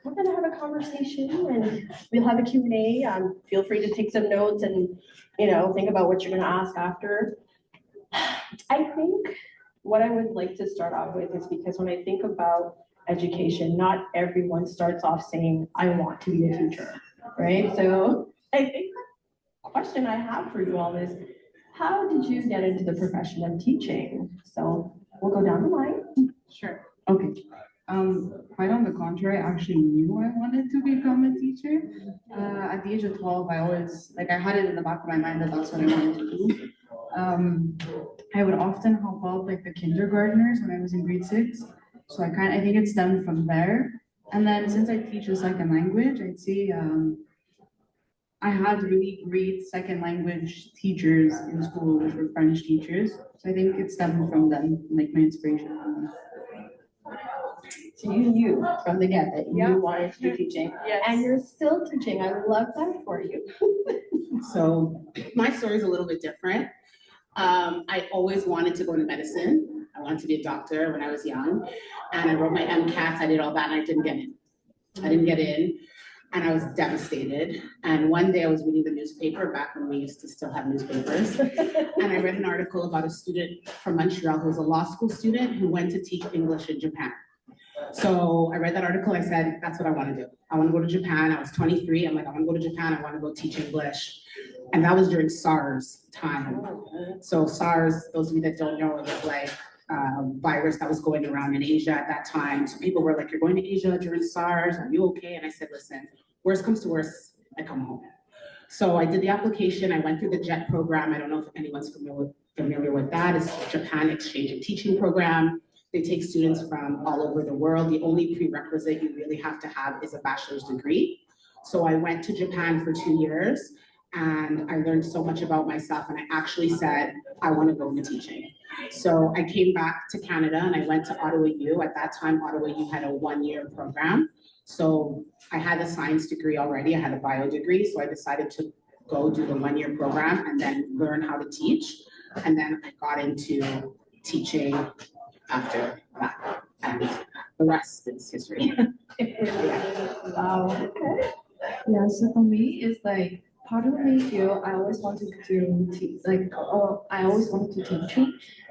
we're gonna have a conversation and we'll have a Q&A. Feel free to take some notes and, think about what you're gonna ask after. I think what I would like to start off with is because when I think about education, not everyone starts off saying, I want to be a teacher, right? So I think the question I have for you all is, how did you get into the profession of teaching? So we'll go down the line. Sure. Okay. Quite on the contrary, I actually knew I wanted to become a teacher. At the age of 12, I always, I had it in the back of my mind that that's what I wanted to do. I would often help out the kindergartners when I was in grade 6. So I think it stemmed from there. And then since I teach a second language, I'd say I had really great second language teachers in school, which were French teachers. So I think it stemmed from them, my inspiration from them. So you knew from the get that you wanted to be teaching. Yes. And you're still teaching. I love that for you. So my story is a little bit different. I always wanted to go into medicine. I wanted to be a doctor when I was young. And I wrote my MCATs, I did all that, and I didn't get in. And I was devastated. And one day I was reading the newspaper back when we used to still have newspapers. And I read an article about a student from Montreal who was a law school student who went to teach English in Japan. So I read that article, I said, that's what I want to do. I want to go to Japan. I was 23. I'm like, I want to go to Japan. I want to go teach English. And that was during SARS time. So SARS, those of you that don't know, it was like a virus that was going around in Asia at that time. So people were like, you're going to Asia during SARS. Are you okay? And I said, listen, worst comes to worst, I come home. So I did the application. I went through the JET program. I don't know if anyone's familiar with that. It's Japan Exchange and Teaching Program. They take students from all over the world. The only prerequisite you really have to have is a bachelor's degree. So I went to Japan for 2 years and I learned so much about myself, and I actually said, I want to go into teaching. So I came back to Canada and I went to Ottawa U. At that time, Ottawa U had a 1-year program. So I had a science degree already, I had a bio degree, so I decided to go do the 1-year program and then learn how to teach. And then I got into teaching after that, and the rest is history. Wow. Okay. Yeah, so for me, it's part of me feel I always wanted to teach, I always wanted to teach,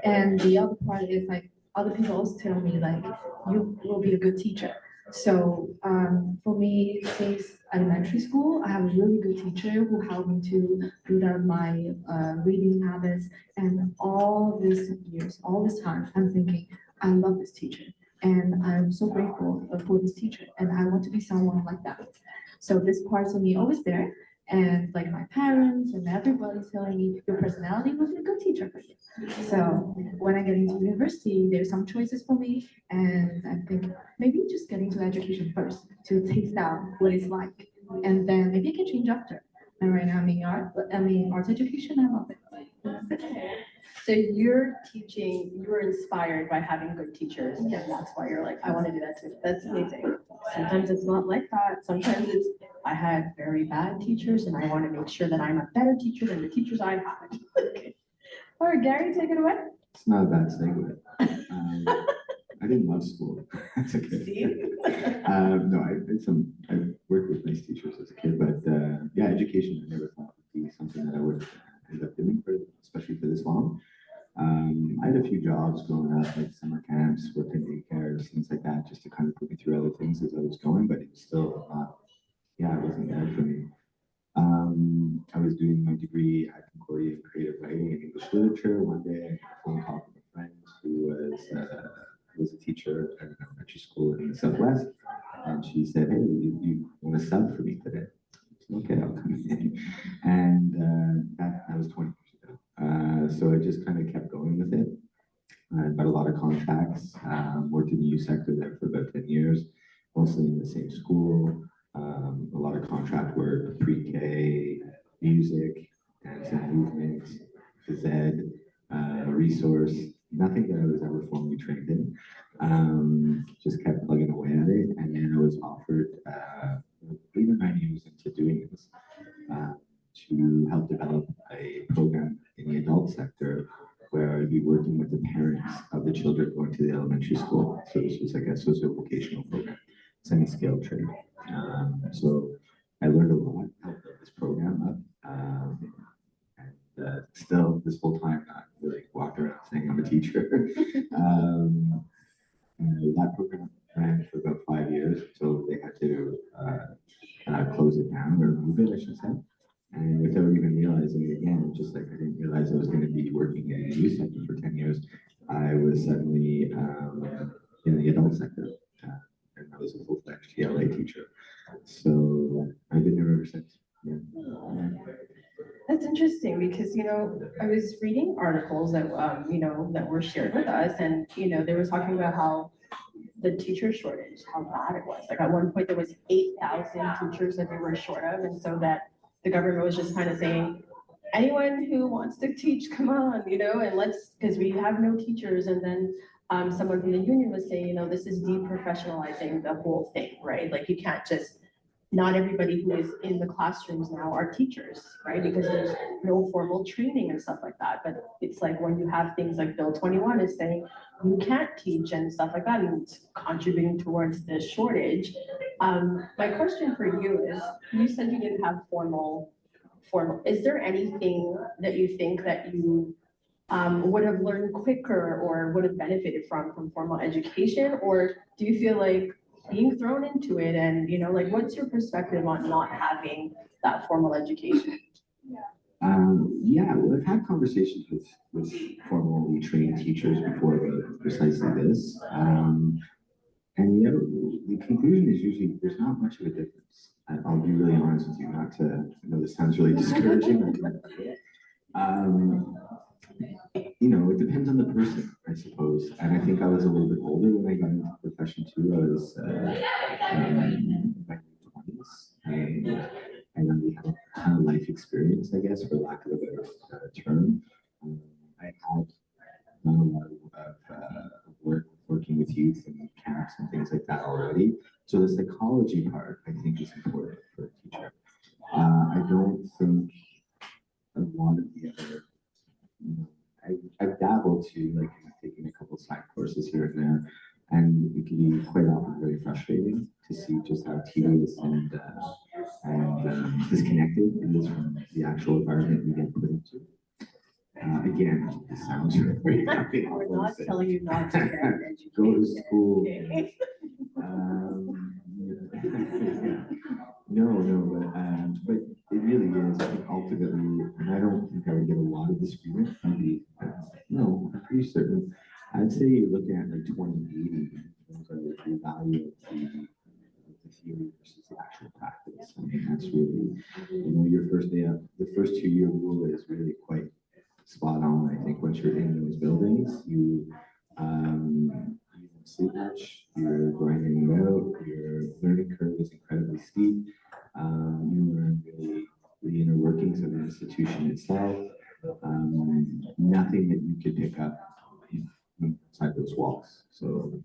and the other part is other people also tell me you will be a good teacher. So for me, since elementary school, I have a really good teacher who helped me to build up my reading habits. And all these years, all this time, I'm thinking, I love this teacher. And I'm so grateful for this teacher. And I want to be someone like that. So this part of me always there. And my parents and everybody's telling me, your personality will be a good teacher for you. So when I get into university, there's some choices for me. And I think maybe just get into education first to taste out what it's like. And then maybe I can change after. And right now I'm in arts education, I love it. So you're teaching, you were inspired by having good teachers, and that's why you're like, I want to do that too. That's amazing. Sometimes it's not like that. Sometimes it's, I had very bad teachers and I want to make sure that I'm a better teacher than the teachers I had. Okay. All right, Gary, take it away. It's not a bad segue. I didn't love school as a kid. No, I worked with nice teachers as a kid, but yeah, education I never thought would be something that I would end up doing, especially for this long. I had a few jobs growing up, like summer camps, worked in daycares, things like that, just to kind of put me through other things as I was going, but it was still not, yeah, it wasn't there for me. I was doing my degree at Concordia in creative writing and English literature. One day I got a phone call from a friend who was a teacher at an elementary school in the Southwest, and she said, hey, you want to sub for me today? Okay, I'll come in. And that was 20 years ago. So I just kind of kept going with it. I got a lot of contacts, worked in the youth sector there for about 10 years, mostly in the same school, a lot of contract work, pre-K, music, dance and movement, phys ed, resource, nothing that I was ever formally trained in. Just kept plugging away at it, and then I was offered 8 or 9 years into doing this to help develop a program in the adult sector where I'd be working with the parents of the children going to the elementary school. So this was like a socio-vocational program. semi-skilled trade. So I learned a lot, helped build this program up. Still this whole time not really walked around saying I'm a teacher. That program ran for about 5 years until they had to close it down or move it, I should say. And without even realizing it again, just like I didn't realize I was going to be working in the youth sector for 10 years, I was suddenly in the adult sector. And I was a full-fledged TLA teacher. So I've been there ever since. Yeah. That's interesting because, I was reading articles that, that were shared with us and, they were talking about how the teacher shortage, how bad it was. Like at one point there was 8,000 teachers that they were short of. And so that the government was just kind of saying, anyone who wants to teach, come on, and let's, because we have no teachers. And then someone from the union was saying, this is deprofessionalizing the whole thing, right? Like you can't just, not everybody who is in the classrooms now are teachers, right? Because there's no formal training and stuff like that. But it's like when you have things like Bill 21 is saying you can't teach and stuff like that, and it's contributing towards the shortage. My question for you is, you said you didn't have formal, is there anything that you think that you would have learned quicker or would have benefited from formal education? Or do you feel like being thrown into it and, what's your perspective on not having that formal education? Yeah, well, I've had conversations with formally trained teachers before about precisely this. And the conclusion is usually there's not much of a difference. I'll be really honest with you, not to, I know this sounds really discouraging. It depends on the person, I suppose. And I think I was a little bit older when I got into the profession too. I was in my 20s, and I really had a ton of life experience, I guess, for lack of a better term. I had done a lot of working with youth and camps and things like that already. So the psychology part, I think, is important for a teacher. I don't think a lot of the other, I've dabbled too, like taking a couple side courses here and there, and it can be quite often very frustrating to see just how tedious and disconnected it is from the actual environment you get put into. Again, it sounds very happy. We're not telling you not to get an education. Go to school. Okay. No, but it really is. I think ultimately, and I don't think I would get a lot of disagreement. Maybe, no, I'm pretty certain. I'd say you're looking at like 2080 in terms of the value of the theory versus the actual practice. I mean, that's really, your first day up, the first 2-year rule is really quite spot on. I think once you're in those buildings, you don't sleep much, you're grinding it out, your learning curve is incredibly steep. You learn really the inner workings of the institution itself. Nothing that you could pick up inside those walls. So,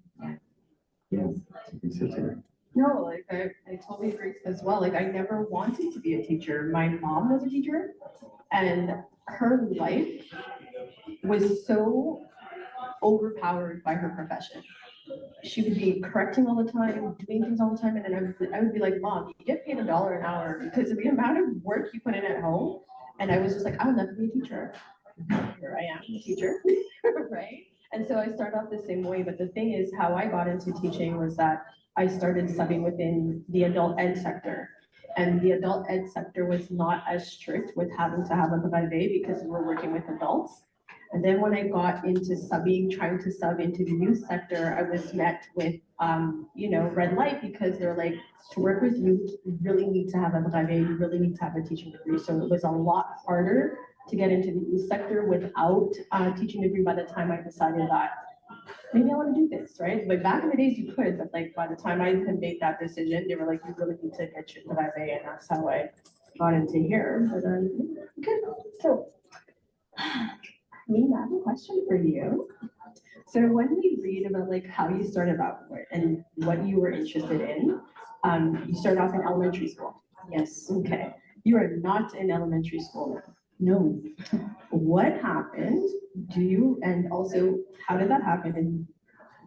yeah, I think so too. No, like I totally agree as well. Like I never wanted to be a teacher. My mom was a teacher and her life was so overpowered by her profession. She would be correcting all the time, doing things all the time, and then I would be like, Mom, you get paid $1 an hour because of the amount of work you put in at home. And I was just like, I'll never be a teacher. Here I am, a teacher, right? And so I started off the same way, but the thing is how I got into teaching was that I started subbing within the adult ed sector. And the adult ed sector was not as strict with having to have a brevet because we were working with adults. And then when I got into subbing, trying to sub into the youth sector, I was met with, red light because they're like, to work with youth, you really need to have a brevet, you really need to have a teaching degree. So it was a lot harder to get into the youth sector without a teaching degree by the time I decided that maybe I want to do this, right? Like back in the days you could, but like by the time I had made that decision, they were like, you really need to get your brevet, and that's how I got into here. But okay, so Nina, I have a question for you. So when we read about like how you started out and what you were interested in, you started off in elementary school. Yes. Okay, you are not in elementary school now. No. What happened? And also how did that happen? And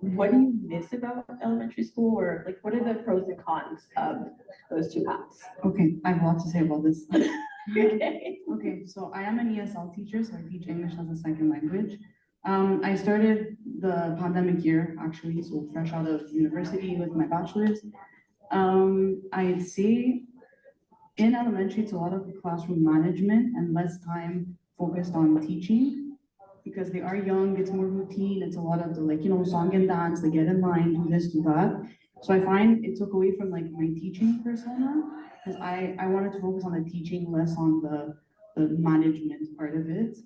what do you miss about elementary school, or like, what are the pros and cons of those two paths? Okay, I have a lot to say about this. Okay. Okay, so I am an ESL teacher, so I teach English as a second language. I started the pandemic year, actually, so fresh out of university with my bachelor's. I'd say in elementary, it's a lot of classroom management and less time focused on teaching because they are young, it's more routine, it's a lot of the like, song and dance, they get in line, do this, do that. So I find it took away from like my teaching persona because I wanted to focus on the teaching, less on the management part of it.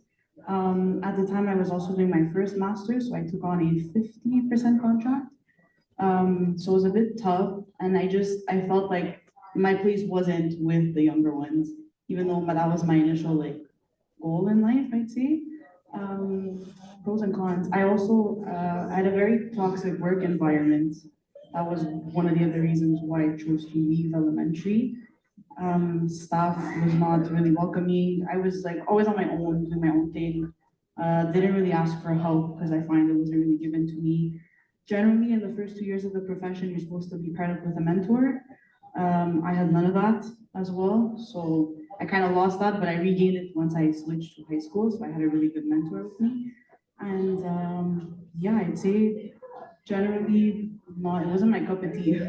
At the time, I was also doing my first master's, so I took on a 50% contract. So it was a bit tough, and I felt like my place wasn't with the younger ones, even though that was my initial like goal in life, I'd say. Pros and cons. I also had a very toxic work environment. That was one of the other reasons why I chose to leave elementary. Staff was not really welcoming. I was like always on my own, doing my own thing. Didn't really ask for help because I find it wasn't really given to me. Generally, in the first 2 years of the profession, you're supposed to be paired up with a mentor. I had none of that as well, so I kind of lost that, but I regained it once I switched to high school. So I had a really good mentor with me, and yeah, I'd say generally not. It wasn't my cup of tea,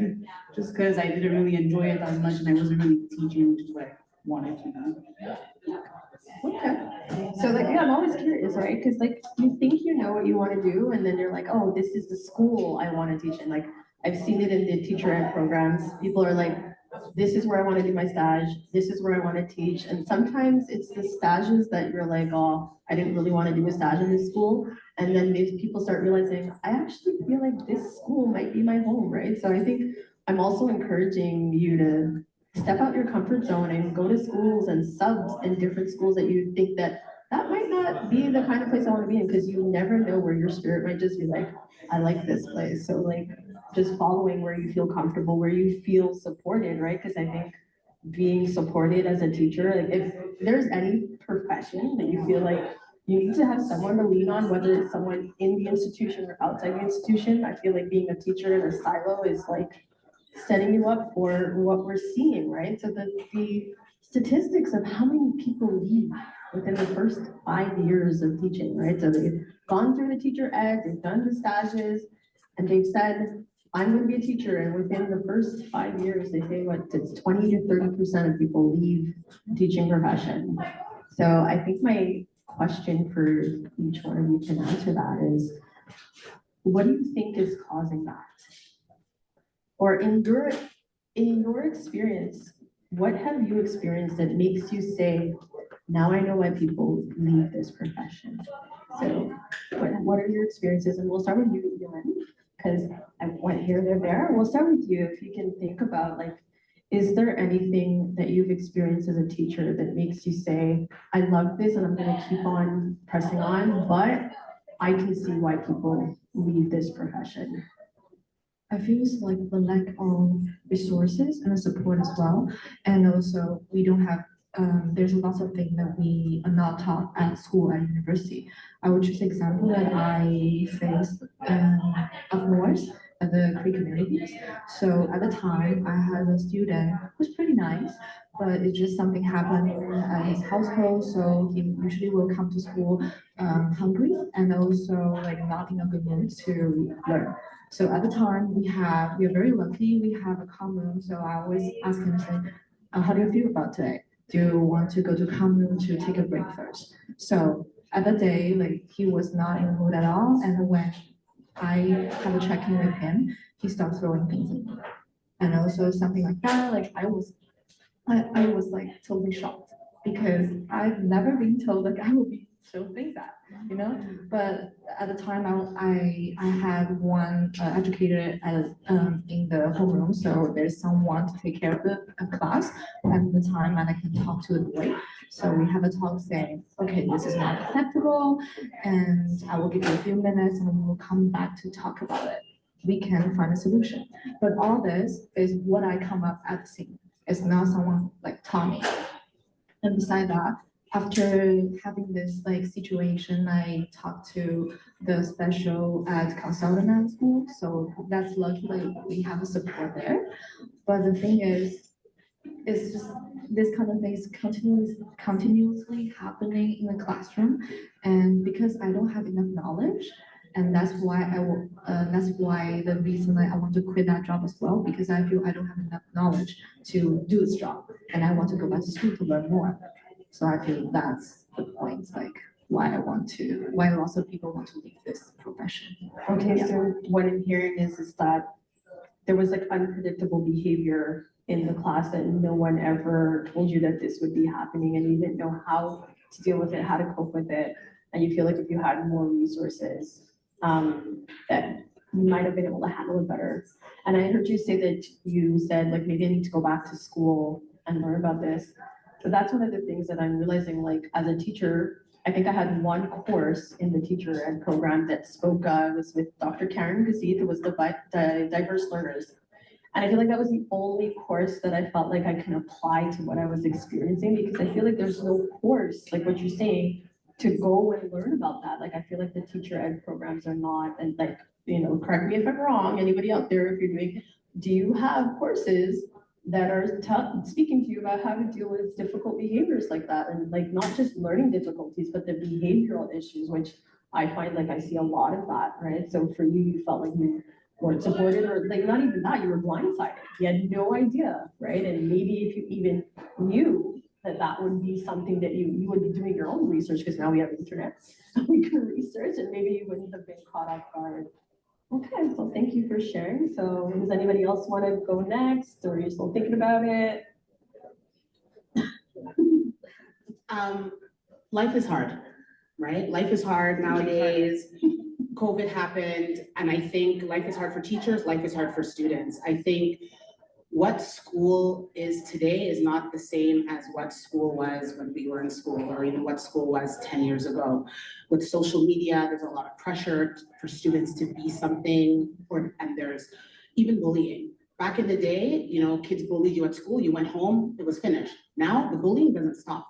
just because I didn't really enjoy it as much, and I wasn't really teaching, which is what I wanted to do. Okay. So like, yeah, I'm always curious, right? Because like you think you know what you want to do, and then you're like, oh, this is the school I want to teach in. Like I've seen it in the teacher ed programs. People are like, this is where I want to do my stage. This is where I want to teach. And sometimes it's the stages that you're like, oh, I didn't really want to do a stage in this school. And then these people start realizing, I actually feel like this school might be my home, right? So I think I'm also encouraging you to step out your comfort zone and go to schools and subs in different schools that you think that might not be the kind of place I want to be in, because you never know where your spirit might just be like, I like this place. So like just following where you feel comfortable, where you feel supported, right? Because I think being supported as a teacher, like if there's any profession that you feel like you need to have someone to lean on, whether it's someone in the institution or outside the institution, I feel like being a teacher in a silo is like setting you up for what we're seeing, right? So the statistics of how many people leave within the first 5 years of teaching, right? So they've gone through the teacher ed, they've done the stages, and they've said, I'm going to be a teacher. And within the first 5 years, they say what, it's 20 to 30% of people leave the teaching profession. So I think my question for each one of you can answer that is, what do you think is causing that? Or in your experience, what have you experienced that makes you say, now I know why people leave this profession? So what are your experiences? And we'll start with you, Yohan, because I went here, there. We'll start with you. If you can think about like, is there anything that you've experienced as a teacher that makes you say, I love this and I'm gonna keep on pressing on, but I can see why people leave this profession? I feel it's like the lack of resources and support as well. And also we don't have, there's lots of things that we are not taught at school and university. I would choose example that I faced up north at the Cree communities. So at the time I had a student who was pretty nice, but it just something happened at his household. So he usually will come to school hungry and also like not in a good mood to learn. So at the time we are very lucky, we have a common room. So I always ask him, say, how do you feel about today? Do you want to go to common room to take a break first? So at the day, like he was not in the mood at all. And when I have a check-in with him, he starts throwing things at me. And also something like that, like I was like totally shocked because I've never been told like I will be shown things at, you know. But at the time, I had one educator in the homeroom, so there's someone to take care of the class at the time, and I can talk to the boy. So we have a talk saying, okay, this is not acceptable, and I will give you a few minutes, and we will come back to talk about it. We can find a solution. But all this is what I come up at the scene. It's not someone like taught me. And beside that, after having this like situation, I talked to the special ed consultant at school, so that's lucky, like we have a support there. But the thing is, it's just this kind of things continuously happening in the classroom, and because I don't have enough knowledge, and that's why that's why the reason I want to quit that job as well, because I feel I don't have enough knowledge to do this job, and I want to go back to school to learn more. So I feel that's the point, like why lots of people want to leave this profession. Okay, Yeah. so what I'm hearing is that there was like unpredictable behavior in the class that no one ever told you that this would be happening, and you didn't know how to deal with it, how to cope with it. And you feel like if you had more resources, that you might have been able to handle it better. And I heard you say that you said like maybe I need to go back to school and learn about this. But that's one of the things that I'm realizing, like as a teacher, I think I had one course in the teacher ed program that spoke, was with Dr. Karen Gazith, it was the diverse learners. And I feel like that was the only course that I felt like I can apply to what I was experiencing, because I feel like there's no course, like what you're saying, to go and learn about that. Like I feel like the teacher ed programs are not, and like, correct me if I'm wrong, anybody out there, if you're doing, do you have courses that are speaking to you about how to deal with difficult behaviors like that, and like not just learning difficulties, but the behavioral issues, which I find like I see a lot of that, right? So for you, you felt like you weren't supported, or like not even that, you were blindsided. You had no idea, right? And maybe if you even knew that that would be something that you would be doing your own research, because now we have internet, we can research, and maybe you wouldn't have been caught off guard. Okay, so thank you for sharing. So does anybody else want to go next, or are you still thinking about it? Life is hard, right? Life is hard nowadays. COVID happened, and I think life is hard for teachers, life is hard for students. I think what school is today is not the same as what school was when we were in school, or even what school was 10 years ago. With social media, there's a lot of pressure for students to be something, and there's even bullying. Back in the day, kids bullied you at school, you went home, it was finished. Now the bullying doesn't stop.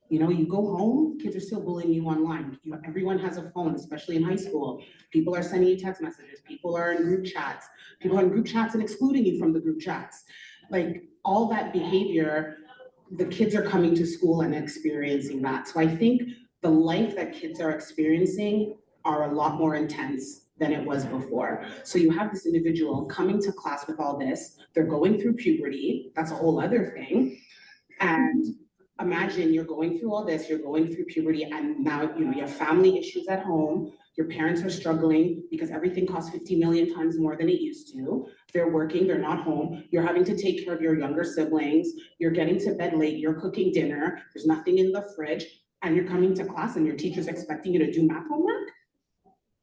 You go home, kids are still bullying you online. Everyone has a phone, especially in high school. People are sending you text messages. People are in group chats. People are in group chats and excluding you from the group chats. Like all that behavior, the kids are coming to school and experiencing that. So I think the life that kids are experiencing are a lot more intense than it was before. So you have this individual coming to class with all this. They're going through puberty. That's a whole other thing. And imagine you're going through all this, you're going through puberty, and now you have family issues at home. Your parents are struggling because everything costs 50 million times more than it used to. They're working, they're not home. You're having to take care of your younger siblings. You're getting to bed late, you're cooking dinner. There's nothing in the fridge, and you're coming to class and your teacher's expecting you to do math homework.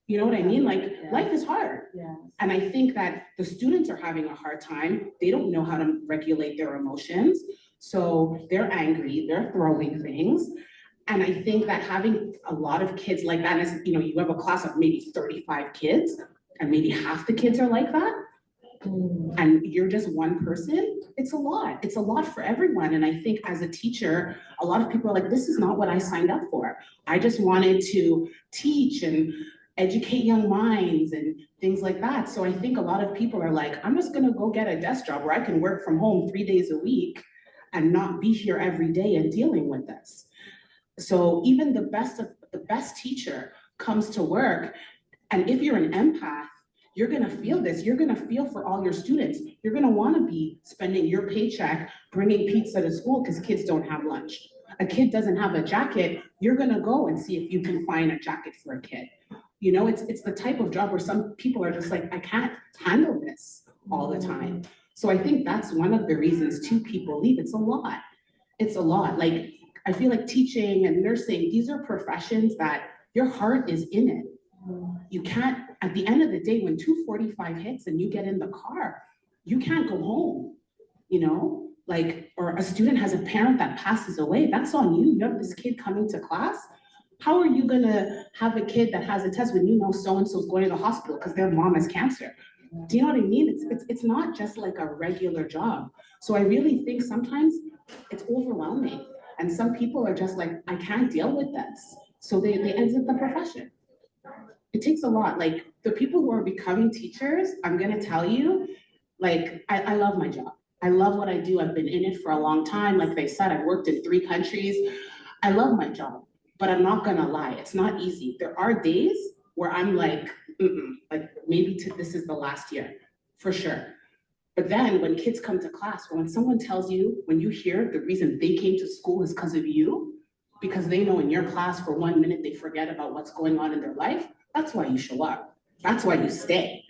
You know what I mean? Like, life is hard. Yeah. And I think that the students are having a hard time. They don't know how to regulate their emotions. So they're angry, they're throwing things. And I think that having a lot of kids like that is, you have a class of maybe 35 kids, and maybe half the kids are like that, and you're just one person, it's a lot. It's a lot for everyone. And I think as a teacher, a lot of people are like, this is not what I signed up for. I just wanted to teach and educate young minds and things like that. So I think a lot of people are like, I'm just gonna go get a desk job where I can work from home 3 days a week and not be here every day and dealing with this. So even the best teacher comes to work, and if you're an empath, you're gonna feel this. You're gonna feel for all your students. You're gonna wanna be spending your paycheck bringing pizza to school because kids don't have lunch. A kid doesn't have a jacket, you're gonna go and see if you can find a jacket for a kid. It's the type of job where some people are just like, I can't handle this all the time. So I think that's one of the reasons two people leave. It's a lot. It's a lot. Like, I feel like teaching and nursing, these are professions that your heart is in it. You can't, at the end of the day, when 2:45 hits and you get in the car, you can't go home, or a student has a parent that passes away, that's on you. You have this kid coming to class. How are you gonna have a kid that has a test when so-and-so's going to the hospital because their mom has cancer? Do you know what I mean? It's not just like a regular job. So I really think sometimes it's overwhelming. And some people are just like, I can't deal with this. So they exit the profession. It takes a lot. Like the people who are becoming teachers, I'm gonna tell you, like, I love my job. I love what I do. I've been in it for a long time. Like they said, I've worked in 3 countries. I love my job, but I'm not gonna lie, it's not easy. There are days where I'm like, like maybe this is the last year, for sure. But then when kids come to class, or when someone tells you, when you hear the reason they came to school is because of you, because they know in your class for 1 minute they forget about what's going on in their life, that's why you show up. That's why you stay.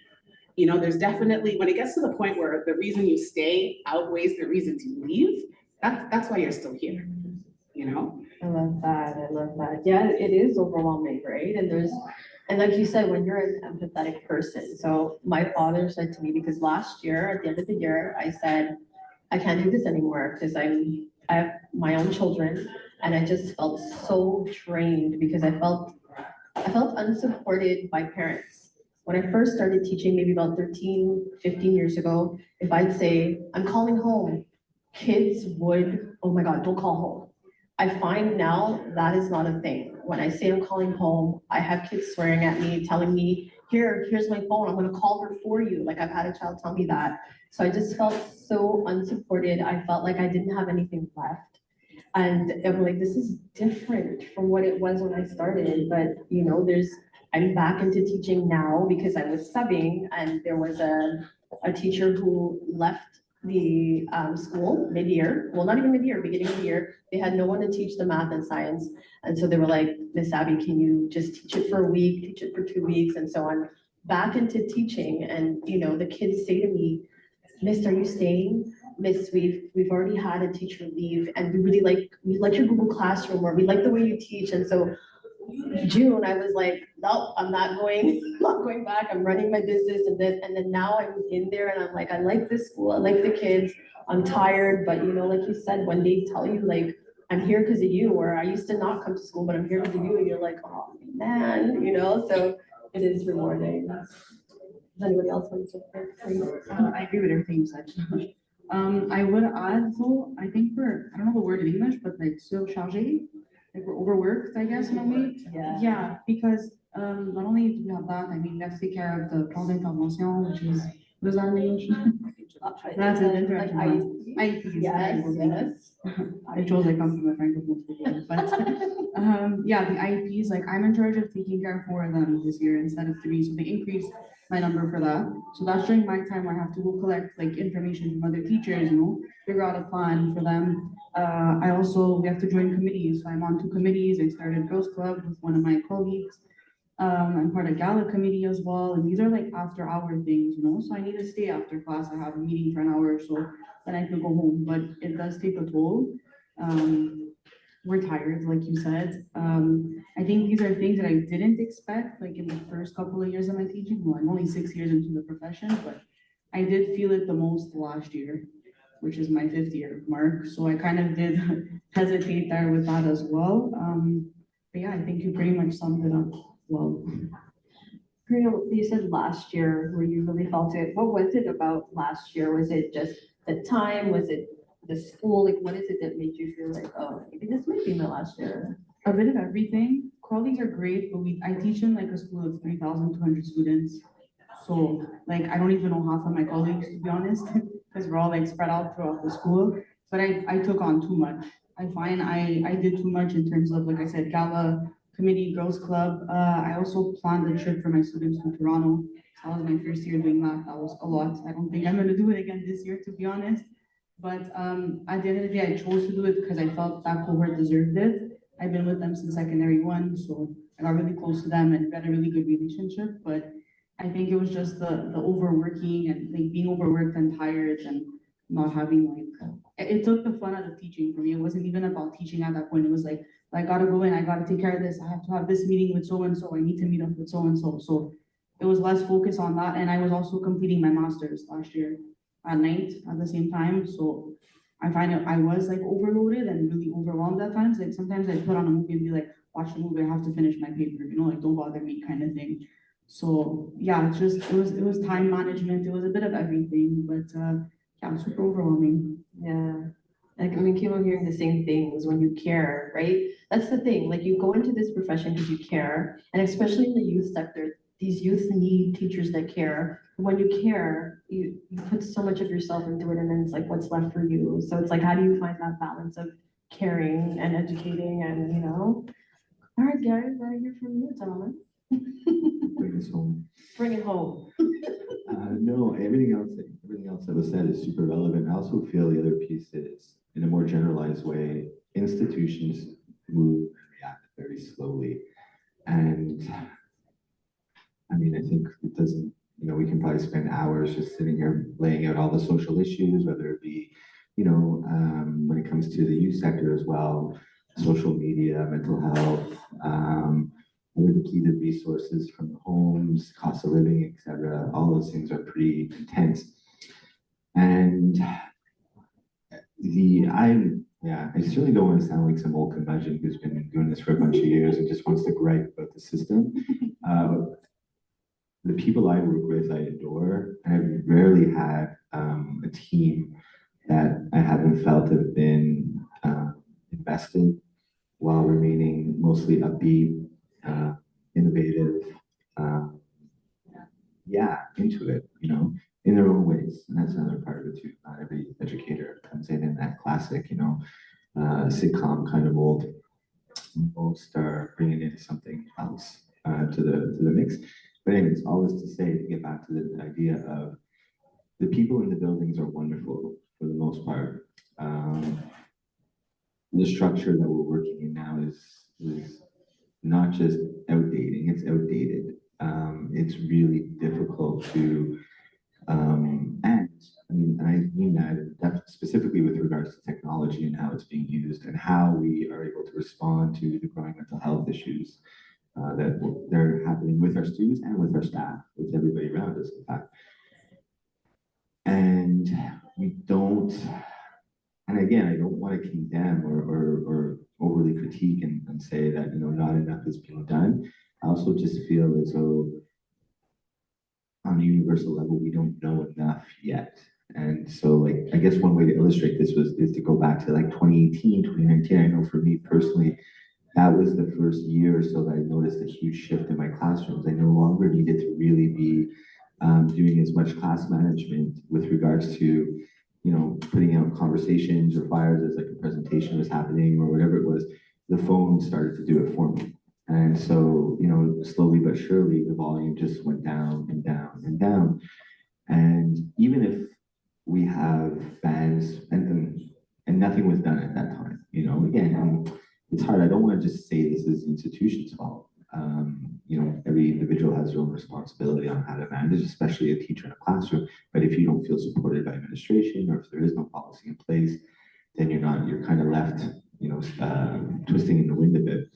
You know, there's definitely, when it gets to the point where the reason you stay outweighs the reason to leave, that's why you're still here, you know? I love that. I love that. Yeah, it is overwhelming, right? And like you said, when you're an empathetic person. So my father said to me, because last year, at the end of the year, I said, I can't do this anymore because I have my own children, and I just felt so drained because I felt unsupported by parents. When I first started teaching, maybe about 13, 15 years ago, if I'd say, I'm calling home, kids would, oh my God, don't call home. I find now that is not a thing. When I say I'm calling home, I have kids swearing at me, telling me, here's my phone, I'm gonna call her for you. Like I've had a child tell me that. So I just felt so unsupported. I felt like I didn't have anything left. And I'm like, this is different from what it was when I started. But you know, I'm back into teaching now because I was subbing, and there was a teacher who left the school mid-year, well, not even mid-year, beginning of the year. They had no one to teach the math and science. And so they were like, Miss Abby, can you just teach it for a week, teach it for 2 weeks? And so I'm back into teaching, and you know, the kids say to me, Miss, are you staying? Miss, we've already had a teacher leave, and we like your Google Classroom, or we like the way you teach. And so June, I was like, nope, I'm not going, not going back. I'm running my business and this. And then now I'm in there and I'm like, I like this school. I like the kids. I'm tired. But you know, like you said, when they tell you like, I'm here because of you, or I used to not come to school, but I'm here because of you, and you're like, oh man, you know, so it is rewarding. Does anybody else want to say? I agree with everything you said. I would add though, I think I don't know the word in English, but like surchargé, like we're overworked, I guess, in a way. Yeah, because not only do we have that, I mean, we have to take care of the plan d'intervention, which is, what is that in English? That's an interaction. IEPs. Yes. I chose I come from a francophone school, but yeah, the IEPs, like I'm in charge of taking care of 4 of them this year instead of 3, so they increased my number for that. So that's during my time where I have to go collect like information from other teachers, you know, figure out a plan for them. We have to join committees, so I'm on 2 committees. I started Girls Club with one of my colleagues. I'm part of Gala committee as well, and these are like after hour things, you know, so I need to stay after class. I have a meeting for an hour or so, then I can go home, but it does take a toll. We're tired, like you said. I think these are things that I didn't expect, like in the first couple of years of my teaching. Well, I'm only 6 years into the profession, but I did feel it the most last year, which is my 5th year mark. So I kind of did hesitate there with that as well. But yeah, I think you pretty much summed it up well. You said last year where you really felt it. What was it about last year? Was it just the time? Was it the school? Like, what is it that made you feel like, oh, maybe this might be my last year? A bit of everything. Colleagues are great, but I teach in like a school of 3,200 students. So like, I don't even know half of my colleagues, to be honest, because we're all like spread out throughout the school. But I took on too much. I find I did too much in terms of, like I said, Gala, committee, Girls Club. I also planned a trip for my students to Toronto. So that was my first year doing that. That was a lot. I don't think I'm gonna do it again this year, to be honest. But at the end of the day, I chose to do it because I felt that cohort deserved it. I've been with them since secondary 1, so I got really close to them and we had a really good relationship. But I think it was just the overworking and like being overworked and tired and not having like, it took the fun out of teaching for me. It wasn't even about teaching at that point. It was like, I gotta go in, I gotta take care of this. I have to have this meeting with so-and-so. I need to meet up with so-and-so. So it was less focus on that. And I was also completing my master's last year at night at the same time. So I find I was like overloaded and really overwhelmed at times. Like sometimes I put on a movie and be like, watch the movie, I have to finish my paper, you know, like don't bother me kind of thing. So yeah, it was time management. It was a bit of everything, but yeah, super overwhelming. Yeah. Like, I keep on hearing the same things when you care, right? That's the thing, like you go into this profession because you care, and especially in the youth sector, these youths need teachers that care. When you care, you put so much of yourself into it, and then it's like, what's left for you? So it's like, how do you find that balance of caring and educating and, you know? All right, guys, I hear from you, Tom. Bring us home. Bring it home. No, everything else that was said is super relevant. I also feel the other piece is, in a more generalized way, institutions move and react very slowly. And I mean, I think it doesn't, we can probably spend hours just sitting here laying out all the social issues, whether it be, when it comes to the youth sector as well, social media, mental health, other depleted resources from the homes, cost of living, et cetera. All those things are pretty intense. And I certainly don't want to sound like some old curmudgeon who's been doing this for a bunch of years and just wants to gripe about the system. The people I work with, I adore. I've rarely had a team that I haven't felt have been invested while remaining mostly upbeat, innovative, into it, in their own ways. And that's another part of it too. Not every educator comes in that classic, sitcom kind of mold. Most are bringing in something else to the mix. But anyways, all this to say, to get back to the idea of the people in the buildings are wonderful for the most part. The structure that we're working in now is not just outdating, it's outdated. It's really difficult to, and I mean that specifically with regards to technology and how it's being used and how we are able to respond to the growing mental health issues that they're happening with our students and with our staff, with everybody around us, in fact. And we don't, and again, I don't want to condemn or overly critique and say that, not enough is being done. I also just feel as though on a universal level, we don't know enough yet. And so, like, I guess one way to illustrate this is to go back to like 2018, 2019. I know for me personally, that was the first year or so that I noticed a huge shift in my classrooms. I no longer needed to really be doing as much class management with regards to, putting out conversations or flyers as like a presentation was happening or whatever it was. The phone started to do it for me. And so, slowly but surely, the volume just went down and down and down. And even if we have bans and nothing was done at that time, again, it's hard. I don't want to just say this is the institution's fault. Every individual has their own responsibility on how to manage, especially a teacher in a classroom. But if you don't feel supported by administration or if there is no policy in place, then you're kind of left, twisting in the wind a bit.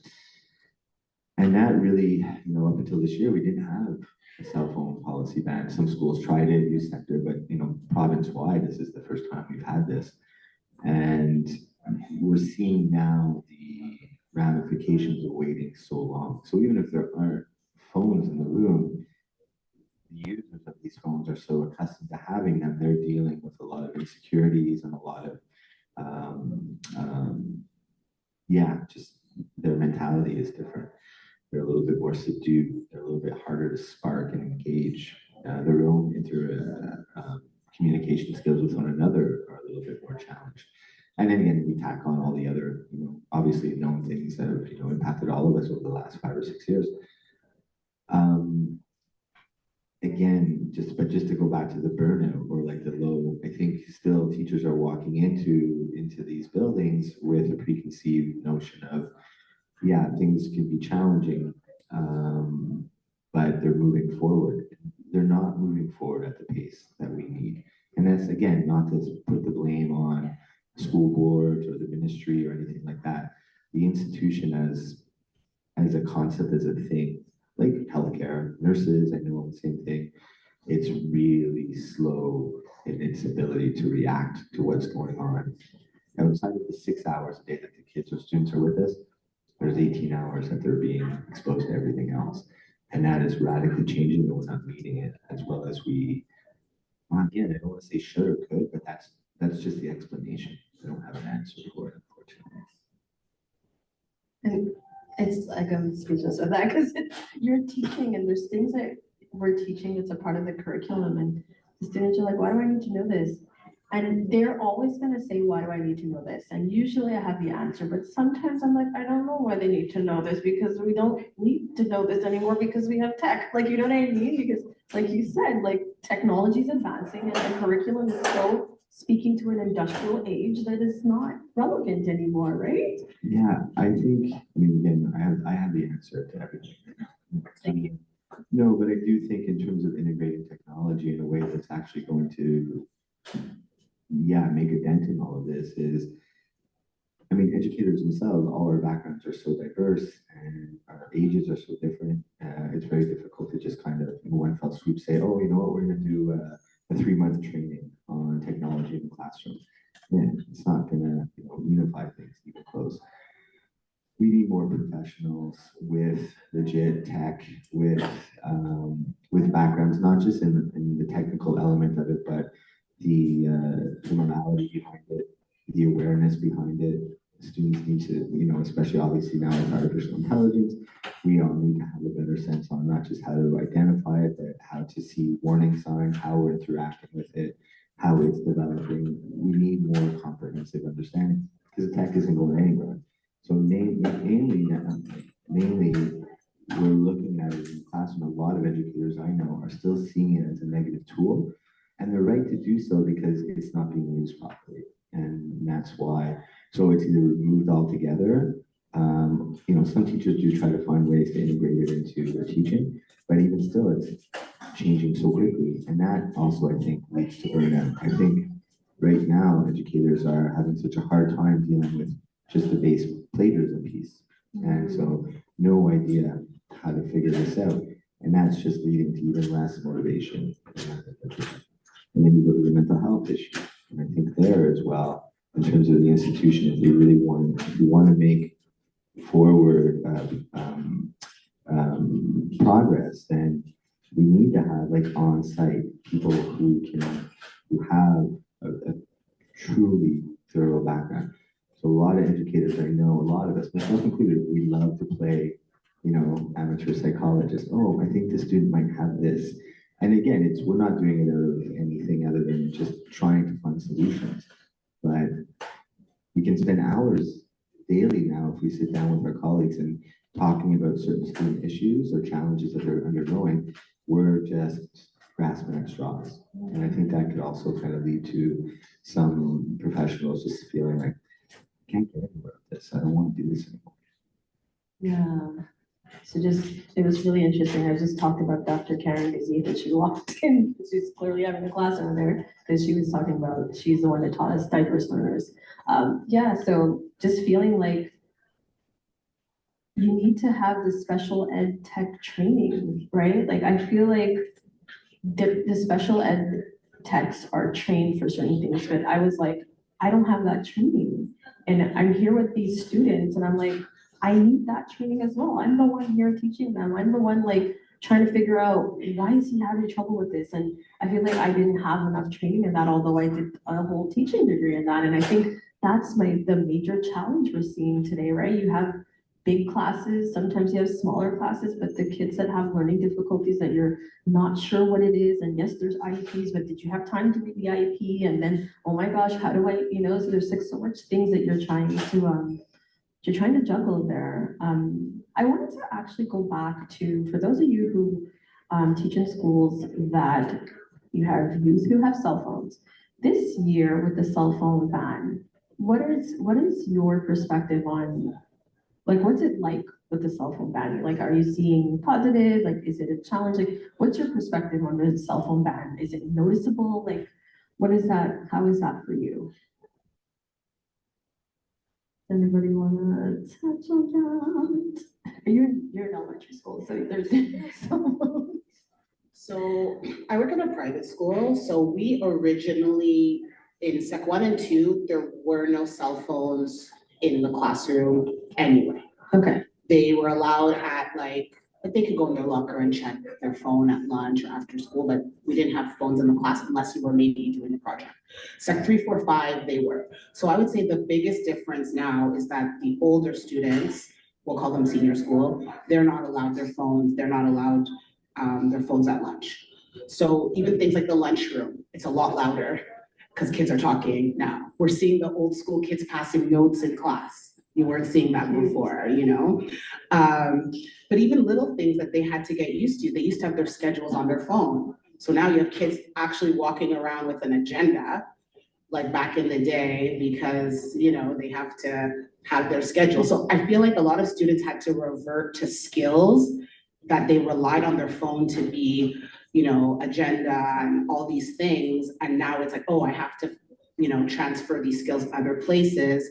And that really, up until this year, we didn't have a cell phone policy ban. Some schools tried it, youth sector, but province-wide, this is the first time we've had this. And we're seeing now the ramifications of waiting so long. So even if there aren't phones in the room, the users of these phones are so accustomed to having them, they're dealing with a lot of insecurities and a lot of, just their mentality is different. They're a little bit more subdued. They're a little bit harder to spark and engage. Their own communication skills with one another are a little bit more challenged. And then again, we tack on all the other, obviously known things that have, impacted all of us over the last 5 or 6 years. Again, just to go back to the burnout or like the low, I think still teachers are walking into these buildings with a preconceived notion of, things can be challenging, but they're moving forward. They're not moving forward at the pace that we need. And that's, again, not to put the blame on school boards or the ministry or anything like that. The institution as a concept, as a thing, like healthcare, nurses, I know the same thing. It's really slow in its ability to react to what's going on. Outside of the 6 hours a day that the kids or students are with us, there's 18 hours that they're being exposed to everything else. And that is radically changing, and we're not meeting it as well as we, again, I don't want to say should or could, but that's just the explanation. I don't have answer for it, unfortunately. And it's like I'm speechless with that because you're teaching and there's things that we're teaching that's a part of the curriculum and the students are like, why do I need to know this? And they're always gonna say, why do I need to know this? And usually I have the answer, but sometimes I'm like, I don't know why they need to know this because we don't need to know this anymore because we have tech. Like, you know what I mean? Because like you said, like technology is advancing and the curriculum is still speaking to an industrial age that is not relevant anymore, right? Yeah, I think, I mean, again, I have the answer to everything. Thank you. No, but I do think in terms of integrating technology in a way that's actually going to, yeah, make a dent in all of this is, I mean, educators themselves, all our backgrounds are so diverse and our ages are so different. It's very difficult to just kind of in one fell swoop say, oh, you know what, we're going to do a 3-month training on technology in the classroom. Yeah, it's not going to, you know, unify things even close. We need more professionals with legit tech, with backgrounds, not just in the technical element of it, but the morality behind it, the awareness behind it. Students need to, you know, especially obviously now with artificial intelligence, we all need to have a better sense on not just how to identify it, but how to see warning signs, how we're interacting with it, how it's developing. We need more comprehensive understanding because the tech isn't going anywhere. So mainly, we're looking at it in class, and a lot of educators I know are still seeing it as a negative tool, and they're right to do so because it's not being used properly, and that's why. So it's either removed altogether. You know, some teachers do try to find ways to integrate it into their teaching, but even still, it's changing so quickly, and that also I think leads to burnout. I think right now educators are having such a hard time dealing with just the base plagiarism piece. And so no idea how to figure this out. And that's just leading to even less motivation. And then you go to the mental health issue. And I think there as well, in terms of the institution, if you want to make forward progress, then we need to have like on-site people who have a truly thorough background. So a lot of educators I know, a lot of us, myself included, we love to play, you know, amateur psychologist. Oh, I think the student might have this. And again, we're not doing it out of anything other than just trying to find solutions. But we can spend hours daily now if we sit down with our colleagues and talking about certain student issues or challenges that they're undergoing. We're just grasping at straws. And I think that could also kind of lead to some professionals just feeling like, I can't get anywhere with this. I don't want to do this anymore. Yeah. So it was really interesting. I just talked about Dr. Karen Gazee that she walked in. She's clearly having a class over there because she was talking about, she's the one that taught us diverse learners. Yeah, so just feeling like you need to have the special ed tech training, right? Like I feel like the special ed techs are trained for certain things, but I was like, I don't have that training. And I'm here with these students and I'm like, I need that training as well. I'm the one here teaching them. I'm the one like trying to figure out why is he having trouble with this? And I feel like I didn't have enough training in that, although I did a whole teaching degree in that. And I think that's the major challenge we're seeing today, right? You have big classes, sometimes you have smaller classes, but the kids that have learning difficulties that you're not sure what it is, and yes, there's IEPs, but did you have time to read the IEP? And then, oh my gosh, how do I, you know, so there's like so much things that you're trying to juggle there. I wanted to actually go back to, for those of you who teach in schools that you have youth who have cell phones. This year with the cell phone ban, what is your perspective on, like, what's it like with the cell phone ban? Like, are you seeing positive? Like, is it a challenge? Like, what's your perspective on the cell phone ban? Is it noticeable? Like, what is that? How is that for you? Anybody wanna touch on that? You're in elementary school, so there's cell phones. So I work in a private school, so we originally, in Sec 1 and 2, there were no cell phones in the classroom anyway. Okay. They were allowed at like Like they could go in their locker and check their phone at lunch or after school, but we didn't have phones in the class unless you were maybe doing a project. Sec 3, 4, 5, they were. So I would say the biggest difference now is that the older students, we'll call them senior school, they're not allowed their phones, they're not allowed their phones at lunch. So even things like the lunchroom, it's a lot louder because kids are talking now. We're seeing the old school kids passing notes in class. You weren't seeing that before, you know? But even little things that they had to get used to, they used to have their schedules on their phone. So now you have kids actually walking around with an agenda, like back in the day, because, you know, they have to have their schedule. So I feel like a lot of students had to revert to skills that they relied on their phone to be, you know, agenda and all these things. And now it's like, oh, I have to, you know, transfer these skills other places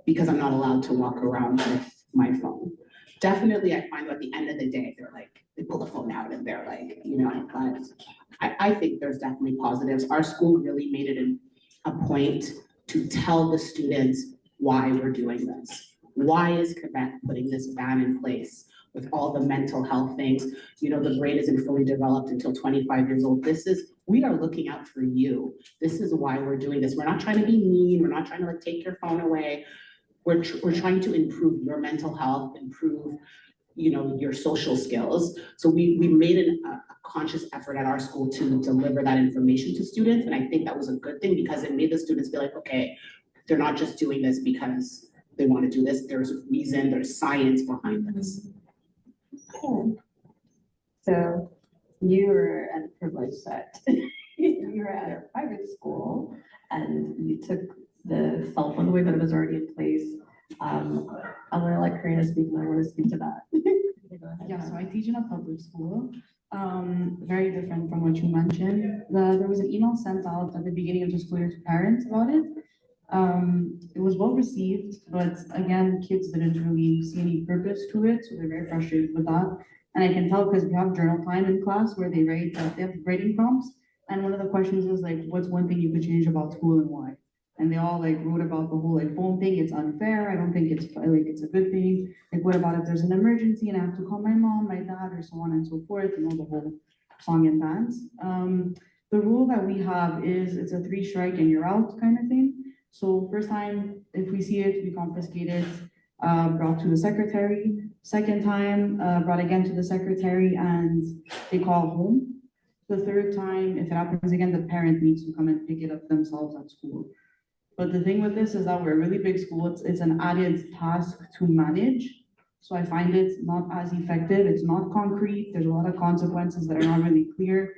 because I'm not allowed to walk around with my phone. Definitely, I find at the end of the day, they're like, they pull the phone out and they're like, you know, but I think there's definitely positives. Our school really made it a point to tell the students why we're doing this. Why is Quebec putting this ban in place with all the mental health things? You know, the brain isn't fully developed until 25 years old. We are looking out for you. This is why we're doing this. We're not trying to be mean. We're not trying to like take your phone away. We're trying to improve your mental health, improve, you know, your social skills. So we made a conscious effort at our school to deliver that information to students. And I think that was a good thing because it made the students be like, okay, they're not just doing this because they want to do this. There's a reason, there's science behind this. Cool. So you were at a privileged set. You were at a private school and you took the cell phone away, but it was already in place. I'm gonna let Karina speak and I want to speak to that. Go ahead. Yeah, so I teach in a public school, very different from what you mentioned. There was an email sent out at the beginning of the school year to parents about it. It was well received, but again, kids didn't really see any purpose to it, so they're very frustrated with that. And I can tell because we have journal time in class where they write, they have writing prompts, and one of the questions is like, what's one thing you could change about school and why? And they all like wrote about the whole like phone thing, it's unfair, I don't think it's like, it's a good thing. Like, what about if there's an emergency and I have to call my mom, my dad, or so on and so forth, you know, the whole song and dance. The rule that we have is it's a 3 strike and you're out kind of thing. So first time, if we see it, we confiscate it, brought to the secretary. Second time, brought again to the secretary and they call home. The third time, if it happens again, the parent needs to come and pick it up themselves at school. But the thing with this is that we're a really big school. It's an added task to manage. So I find it not as effective. It's not concrete. There's a lot of consequences that are not really clear.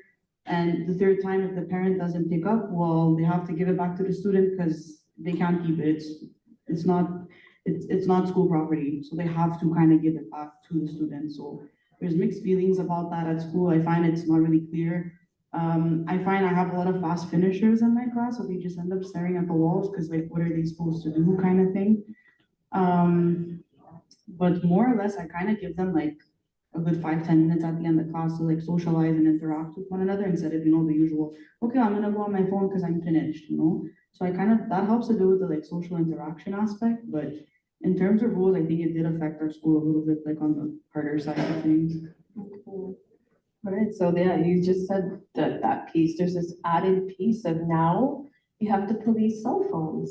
And the third time, if the parent doesn't pick up, well, they have to give it back to the student because they can't keep it. It's not school property. So they have to kind of give it back to the student. So there's mixed feelings about that at school. I find it's not really clear. I find I have a lot of fast finishers in my class, so they just end up staring at the walls because like, what are they supposed to do kind of thing. But more or less, I kind of give them like a good 5-10 minutes at the end of class to like socialize and interact with one another instead of, you know, the usual, okay, I'm gonna go on my phone because I'm finished, you know? So I kind of, that helps to do with the like social interaction aspect, but in terms of rules, I think it did affect our school a little bit, like on the harder side of things. All right, so yeah, you just said that piece, there's this added piece of now you have to police cell phones.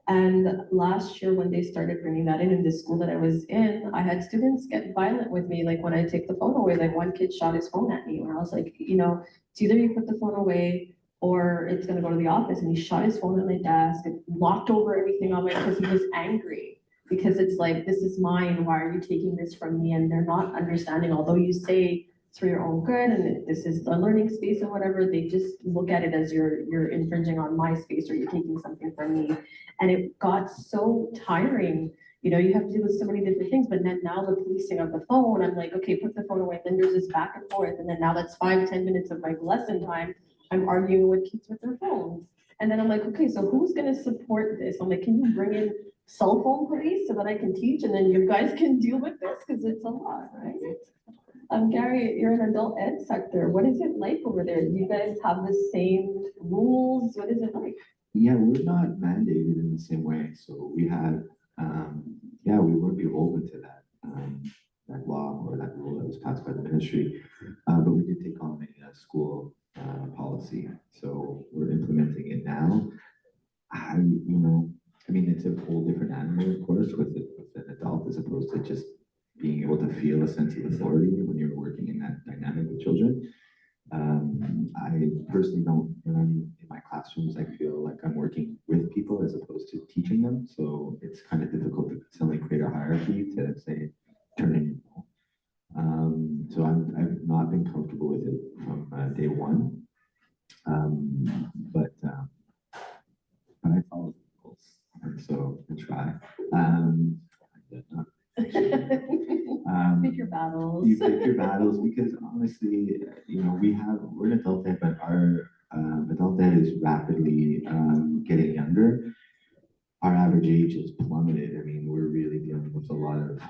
And last year when they started bringing that in the school that I was in, I had students get violent with me, like when I take the phone away, like one kid shot his phone at me, and I was like, you know, it's either you put the phone away or it's gonna go to the office, and he shot his phone at my desk and knocked over everything on my, because he was angry. Because it's like, this is mine, why are you taking this from me? And they're not understanding, although you say it's for your own good and this is a learning space and whatever, they just look at it as you're infringing on my space or you're taking something from me. And it got so tiring, you know, you have to deal with so many different things, but then now the policing of the phone, I'm like, okay, put the phone away, then there's this back and forth, and then now that's 5-10 minutes of my lesson time, I'm arguing with kids with their phones. And then I'm like, okay, so who's gonna support this? I'm like, can you bring in cell phone police so that I can teach and then you guys can deal with this, because it's a lot, right? Gary, you're in adult ed sector. What is it like over there? Do you guys have the same rules? What is it like? Yeah, we're not mandated in the same way. So we have, yeah, we weren't beholden to that. law or that rule that was passed by the ministry. But we did take on a school policy, so we're implementing it now. I mean, it's a whole different animal, of course, with an adult as opposed to just being able to feel a sense of authority when you're working in that dynamic with children. I personally don't, when I'm in my classrooms, I feel like I'm working with people as opposed to teaching them. So it's kind of difficult to suddenly create a hierarchy to say, turn in your role. So I've not been comfortable with it from day one. But I follow the rules, and so I try. Pick your battles. You pick your battles because honestly, we're an adult ed, but our adult ed is rapidly getting younger. Our average age has plummeted. I mean, we're really dealing with a lot of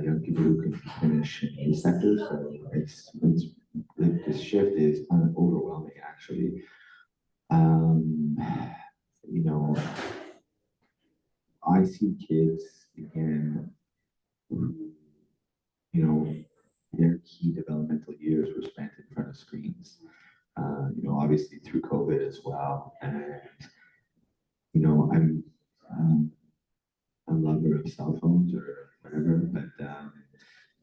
young people who can finish in the sector. So it's like this shift is overwhelming, actually. You know, I see kids again who, their key developmental years were spent in front of screens. Obviously through COVID as well. And, I'm a lover of cell phones or whatever, but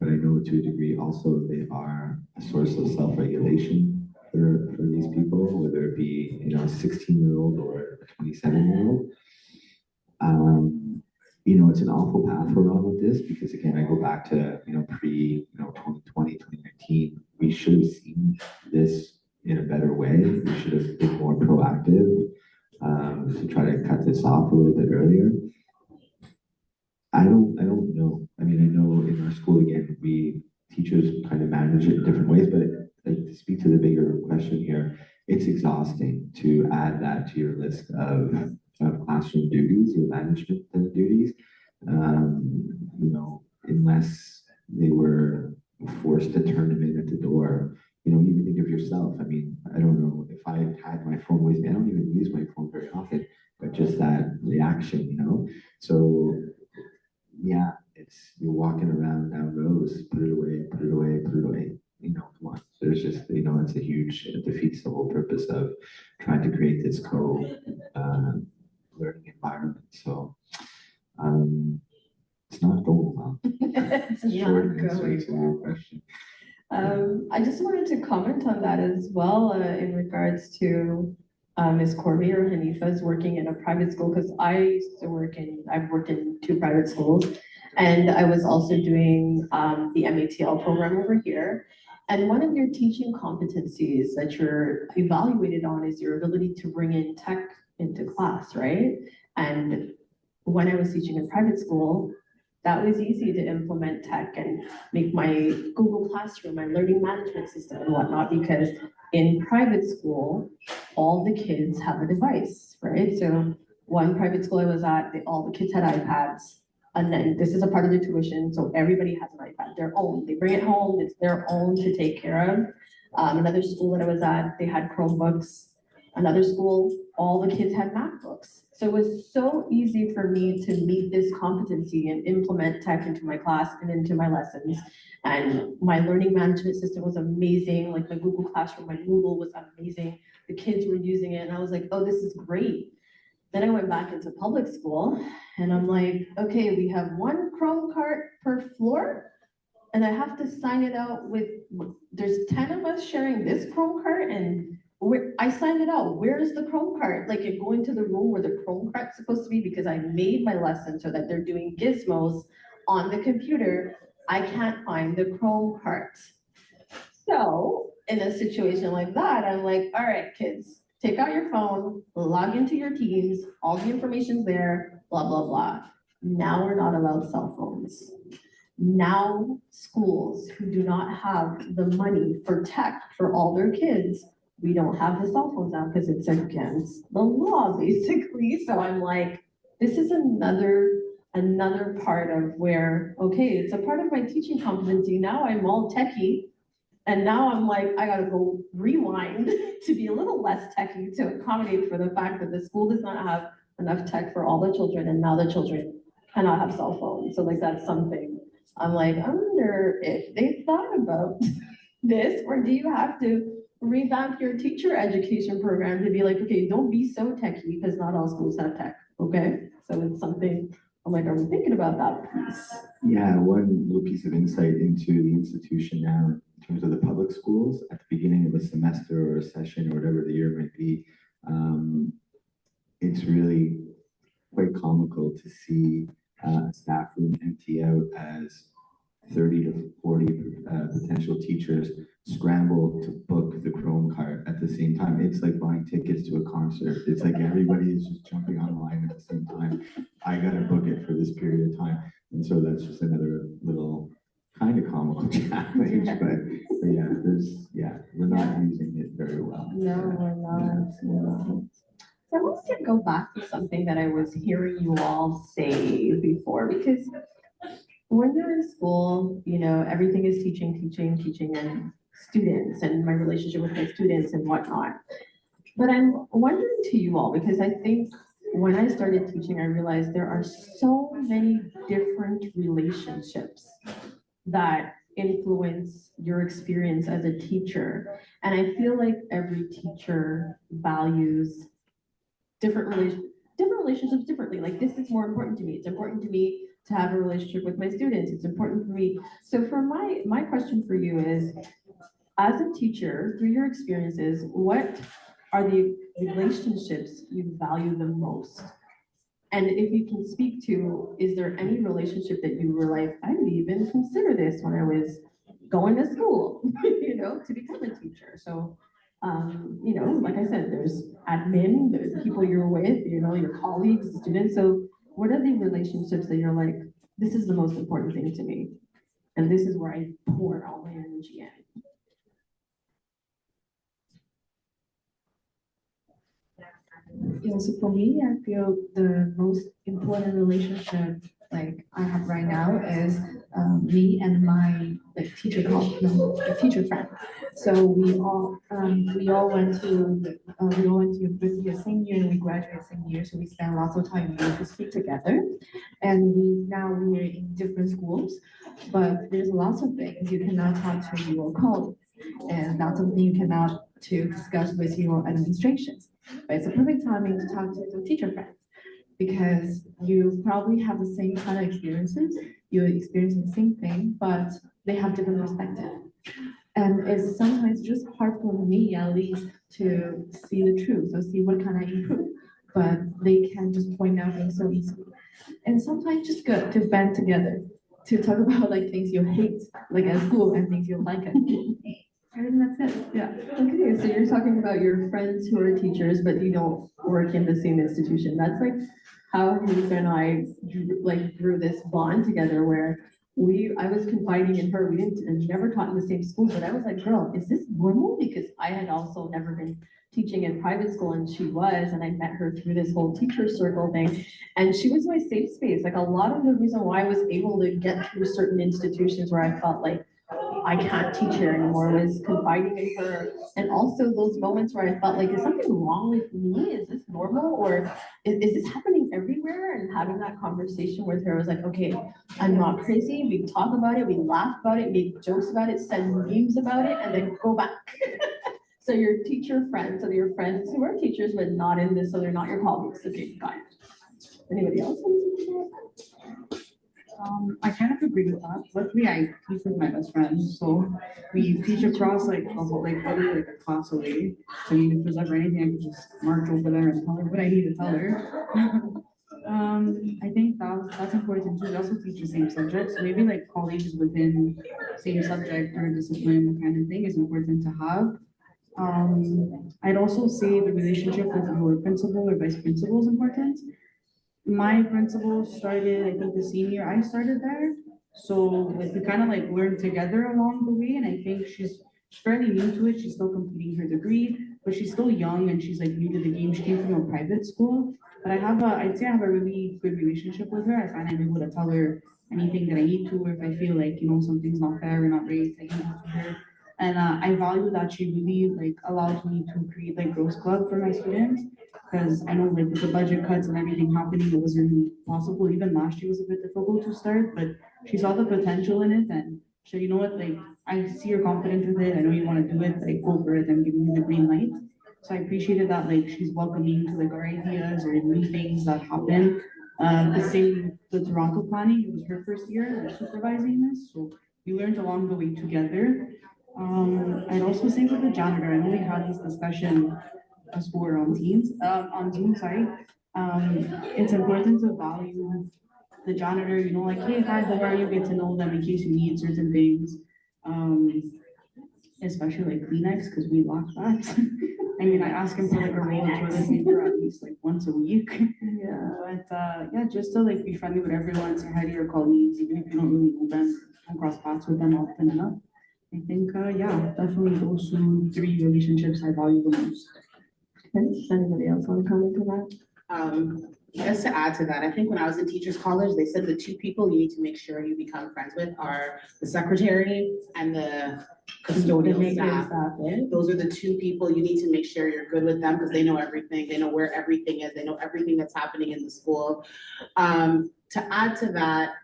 I know to a degree also they are a source of self-regulation for these people, whether it be, a 16-year-old or a 27-year-old. It's an awful path we're on with this because again, I go back to, pre, 2020, 2019, we should have seen this in a better way. We should have been more proactive to try to cut this off a little bit earlier. I don't know. I mean, I know in our school, again, teachers kind of manage it in different ways, but to speak to the bigger question here, it's exhausting to add that to your list of classroom duties, your management duties, unless they were forced to turn them in at the door. Even think of yourself. I mean, I don't know if I had my phone with me, I don't even use my phone very often, but just that reaction, So yeah, you're walking around down rows, put it away, put it away, put it away. Come on. There's just, it defeats the whole purpose of trying to create this learning environment. So it's not going well. It's not Short answer going to your question. I just wanted to comment on that as well, in regards to Ms. Corby or Hanifa's working in a private school, because I've worked in 2 private schools, and I was also doing the MATL program over here. And one of your teaching competencies that you're evaluated on is your ability to bring in tech into class, right? And when I was teaching in private school, that was easy to implement tech and make my Google Classroom, my learning management system and whatnot, because in private school, all the kids have a device, right? So one private school I was at, all the kids had iPads, and then this is a part of the tuition, so everybody has an iPad, their own. They bring it home, it's their own to take care of. Another school that I was at, they had Chromebooks. Another school, all the kids had MacBooks. So it was so easy for me to meet this competency and implement tech into my class and into my lessons. And my learning management system was amazing. Like my Google Classroom, my Moodle was amazing. The kids were using it and I was like, oh, this is great. Then I went back into public school and I'm like, okay, we have 1 Chrome cart per floor. And I have to sign it out there's 10 of us sharing this Chrome cart, and I signed it out. Where's the Chrome cart? Like, you're going to the room where the Chrome cart's supposed to be because I made my lesson so that they're doing gizmos on the computer. I can't find the Chrome cart. So in a situation like that, I'm like, all right, kids, take out your phone, log into your Teams, all the information's there, blah, blah, blah. Now we're not allowed cell phones. Now schools who do not have the money for tech for all their kids, we don't have the cell phones out because it's against the law, basically. So I'm like, this is another part of where, okay, it's a part of my teaching competency. Now I'm all techie. And now I'm like, I gotta go rewind to be a little less techie to accommodate for the fact that the school does not have enough tech for all the children, and now the children cannot have cell phones. So like, that's something I'm like, I wonder if they thought about this, or do you have to revamp your teacher education program to be like, okay, don't be so techy, because not all schools have tech, okay? So it's something, I'm like, are we thinking about that piece? Yeah, one little piece of insight into the institution now, in terms of the public schools, at the beginning of a semester or a session or whatever the year might be, it's really quite comical to see a staff room empty out as 30 to 40 potential teachers scramble to book the Chrome card at the same time. It's like buying tickets to a concert. It's like everybody is just jumping online at the same time. I gotta book it for this period of time. And so that's just another little kind of comical challenge, but yeah, we're not using it very well. No, we're not. No. So I want to go back to something that I was hearing you all say before, because when you're in school, everything is teaching, and students, and my relationship with my students and whatnot. But I'm wondering to you all, because I think when I started teaching, I realized there are so many different relationships that influence your experience as a teacher. And I feel like every teacher values different relationships differently. Like, this is more important to me. It's important to me to have a relationship with my students. It's important for me. So for my question for you is, as a teacher, through your experiences, what are the relationships you value the most? And if you can speak to, is there any relationship that you were like, I didn't even consider this when I was going to school, to become a teacher? So, like I said, there's admin, there's the people you're with, your colleagues, students. So what are the relationships that you're like, this is the most important thing to me, and this is where I pour all my energy in? Yeah, so for me, I feel the most important relationship like I have right now is me and my like teacher teacher friend. So we all went to university the same year and we graduated the same year. So we spent lots of time in university together, and we're in different schools, but there's lots of things you cannot talk to your colleagues, and that's something you cannot to discuss with your administrations. But it's a perfect timing to talk to some teacher friends because you probably have the same kind of experiences. You're experiencing the same thing, but they have different perspective. And it's sometimes just hard for me, at least, to see the truth or see what can I improve. But they can just point out things so easily. And sometimes just good to band together to talk about like things you hate, like at school, and things you like at school. I think that's it. Yeah. Okay, so you're talking about your friends who are teachers, but you don't work in the same institution. That's like how Lisa and I grew this bond together where I was confiding in her. We didn't, and never taught in the same school, but I was like, girl, is this normal? Because I had also never been teaching in private school and she was, and I met her through this whole teacher circle thing. And she was my safe space. Like, a lot of the reason why I was able to get through certain institutions where I felt like I can't teach here anymore was confiding in her. And also those moments where I felt like, is something wrong with me? Is this normal? Or is this happening everywhere? And having that conversation with her was like, okay, I'm not crazy. We talk about it, we laugh about it, make jokes about it, send memes about it, and then go back. So your teacher friends, so your friends who are teachers, but not in this, so they're not your colleagues. Okay, got it. Anybody else? I kind of agree with that. Luckily, I teach with my best friend, so we teach across like literally like a class away. So if there's ever anything, I can just march over there and tell her what I need to tell her. I think that's important too. We also teach the same subject, so maybe like colleagues within same subject or discipline kind of thing is important to have. I'd also say the relationship with your principal or vice principal is important. My principal started, I think the senior I started there. So like we kind of like learned together along the way, and I think she's fairly new to it. She's still completing her degree, but she's still young and she's like new to the game. She came from a private school, but I'd say I have a really good relationship with her. I find I'm able to tell her anything that I need to, or if I feel like, something's not fair or not right, I can go to her. And I value that she really like allowed me to create like Girls Club for my students. Because I know like with the budget cuts and everything happening, it wasn't really possible. Even last year was a bit difficult to start, but she saw the potential in it and she said, you know what, like, I see you're confident with it. I know you want to do it, like, go for it. I'm giving you the green light. So I appreciated that, like, she's welcoming to like our ideas or new things that happen. The same with Toronto planning, it was her first year of supervising this, so we learned along the way together. I'd also say with the janitor, I know we had this discussion as for on Teams, on Zoom, sorry. It's important to value the janitor, you know, like, hey, hi, how are you? Get to know them in case you need certain things. Especially like Kleenex, because we lack that. I mean, I ask him for like a roll of toilet paper at least like once a week. Yeah. But yeah, just to like be friendly with everyone, say hi to your colleagues, even if you don't really know them, don't cross paths with them often enough. I think, yeah, definitely those three relationships I value the most. Okay, does anybody else want to comment on that? Just to add to that, I think when I was in teachers college, they said the two people you need to make sure you become friends with are the secretary and the custodial maintenance staff. eh? Those are the two people you need to make sure you're good with them because they know everything. They know where everything is. They know everything that's happening in the school. To add to that,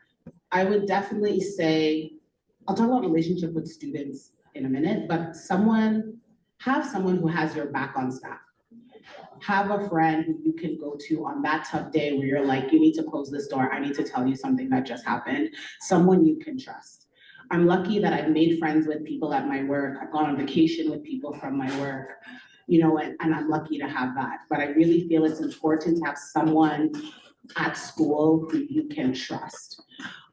I would definitely say, I'll talk about relationship with students in a minute, but have someone who has your back on staff. Have a friend who you can go to on that tough day where you're like, you need to close this door. I need to tell you something that just happened. Someone you can trust. I'm lucky that I've made friends with people at my work. I've gone on vacation with people from my work, you know, and I'm lucky to have that. But I really feel it's important to have someone at school who you can trust.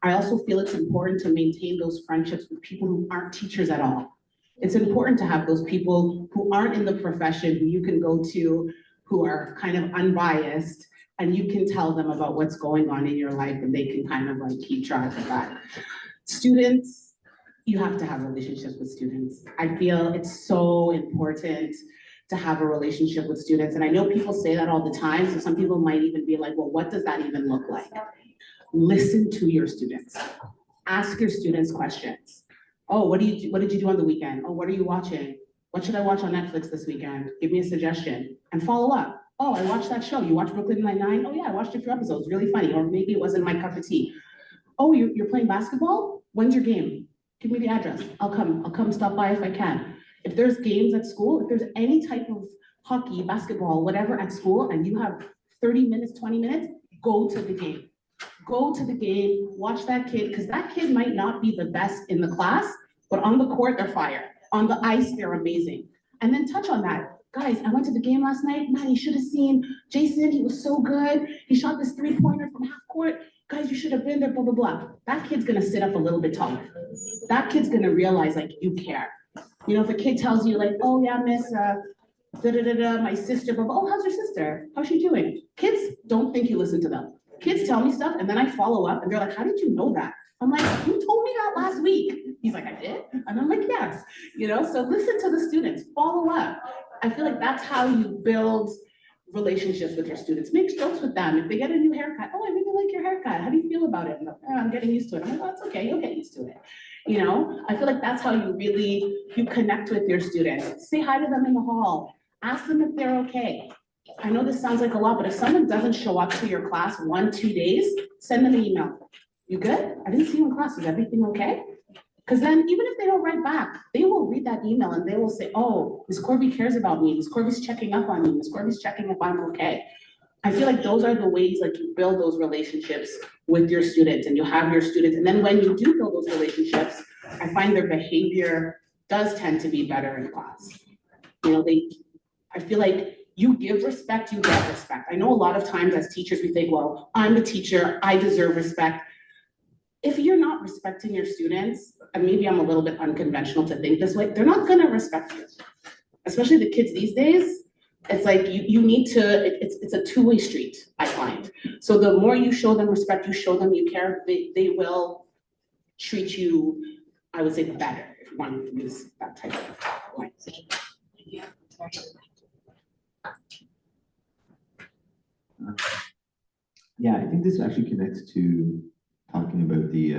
I also feel it's important to maintain those friendships with people who aren't teachers at all. It's important to have those people who aren't in the profession who you can go to, who are kind of unbiased, and you can tell them about what's going on in your life and they can kind of like keep track of that. Students, you have to have relationships with students. I feel it's so important to have a relationship with students. And I know people say that all the time, so some people might even be like, well, what does that even look like? Listen to your students. Ask your students questions. Oh, what did you do on the weekend? Oh, what are you watching? What should I watch on Netflix this weekend? Give me a suggestion and follow up. Oh, I watched that show. You watched Brooklyn Nine-Nine? Oh yeah, I watched a few episodes, really funny. Or maybe it wasn't my cup of tea. Oh, you're playing basketball? When's your game? Give me the address. I'll come stop by if I can. If there's games at school, if there's any type of hockey, basketball, whatever at school, and you have 30 minutes, 20 minutes, go to the game. Go to the game, watch that kid, because that kid might not be the best in the class, but on the court, they're fire. On the ice, they're amazing. And then touch on that. Guys, I went to the game last night. Man, you should have seen Jason. He was so good. He shot this three-pointer from half court. Guys, you should have been there, blah, blah, blah. That kid's gonna sit up a little bit taller. That kid's gonna realize like you care. You know, if a kid tells you like, oh yeah, miss, my sister, blah, blah, oh, how's your sister? How's she doing? Kids don't think you listen to them. Kids tell me stuff and then I follow up and they're like, how did you know that? I'm like, you told me that last week. He's like, I did? And I'm like, yes. You know, so listen to the students, follow up. I feel like that's how you build relationships with your students. Make jokes with them. If they get a new haircut, oh, I really like your haircut. How do you feel about it? Like, oh, I'm getting used to it. I'm like, oh, it's okay. You'll get used to it. You know, I feel like that's how you connect with your students. Say hi to them in the hall. Ask them if they're okay. I know this sounds like a lot, but if someone doesn't show up to your class 1-2 days, send them an email. You good? I didn't see you in class. Is everything okay? Because then even if they don't write back, they will read that email and they will say, oh, Ms. Corby cares about me. Ms. Corby's checking up on me. Ms. Corby's checking if I'm okay. I feel like those are the ways like you build those relationships with your students and you have your students. And then when you do build those relationships, I find their behavior does tend to be better in class. You know, I feel like you give respect, you get respect. I know a lot of times as teachers, we think, well, I'm the teacher, I deserve respect. If you're not respecting your students, and maybe I'm a little bit unconventional to think this way, they're not gonna respect you. Especially the kids these days, it's like you need to, it's a two-way street, I find. So the more you show them respect, you show them you care, they will treat you, I would say, better, if you want to use that type of language. Yeah, I think this actually connects to talking about the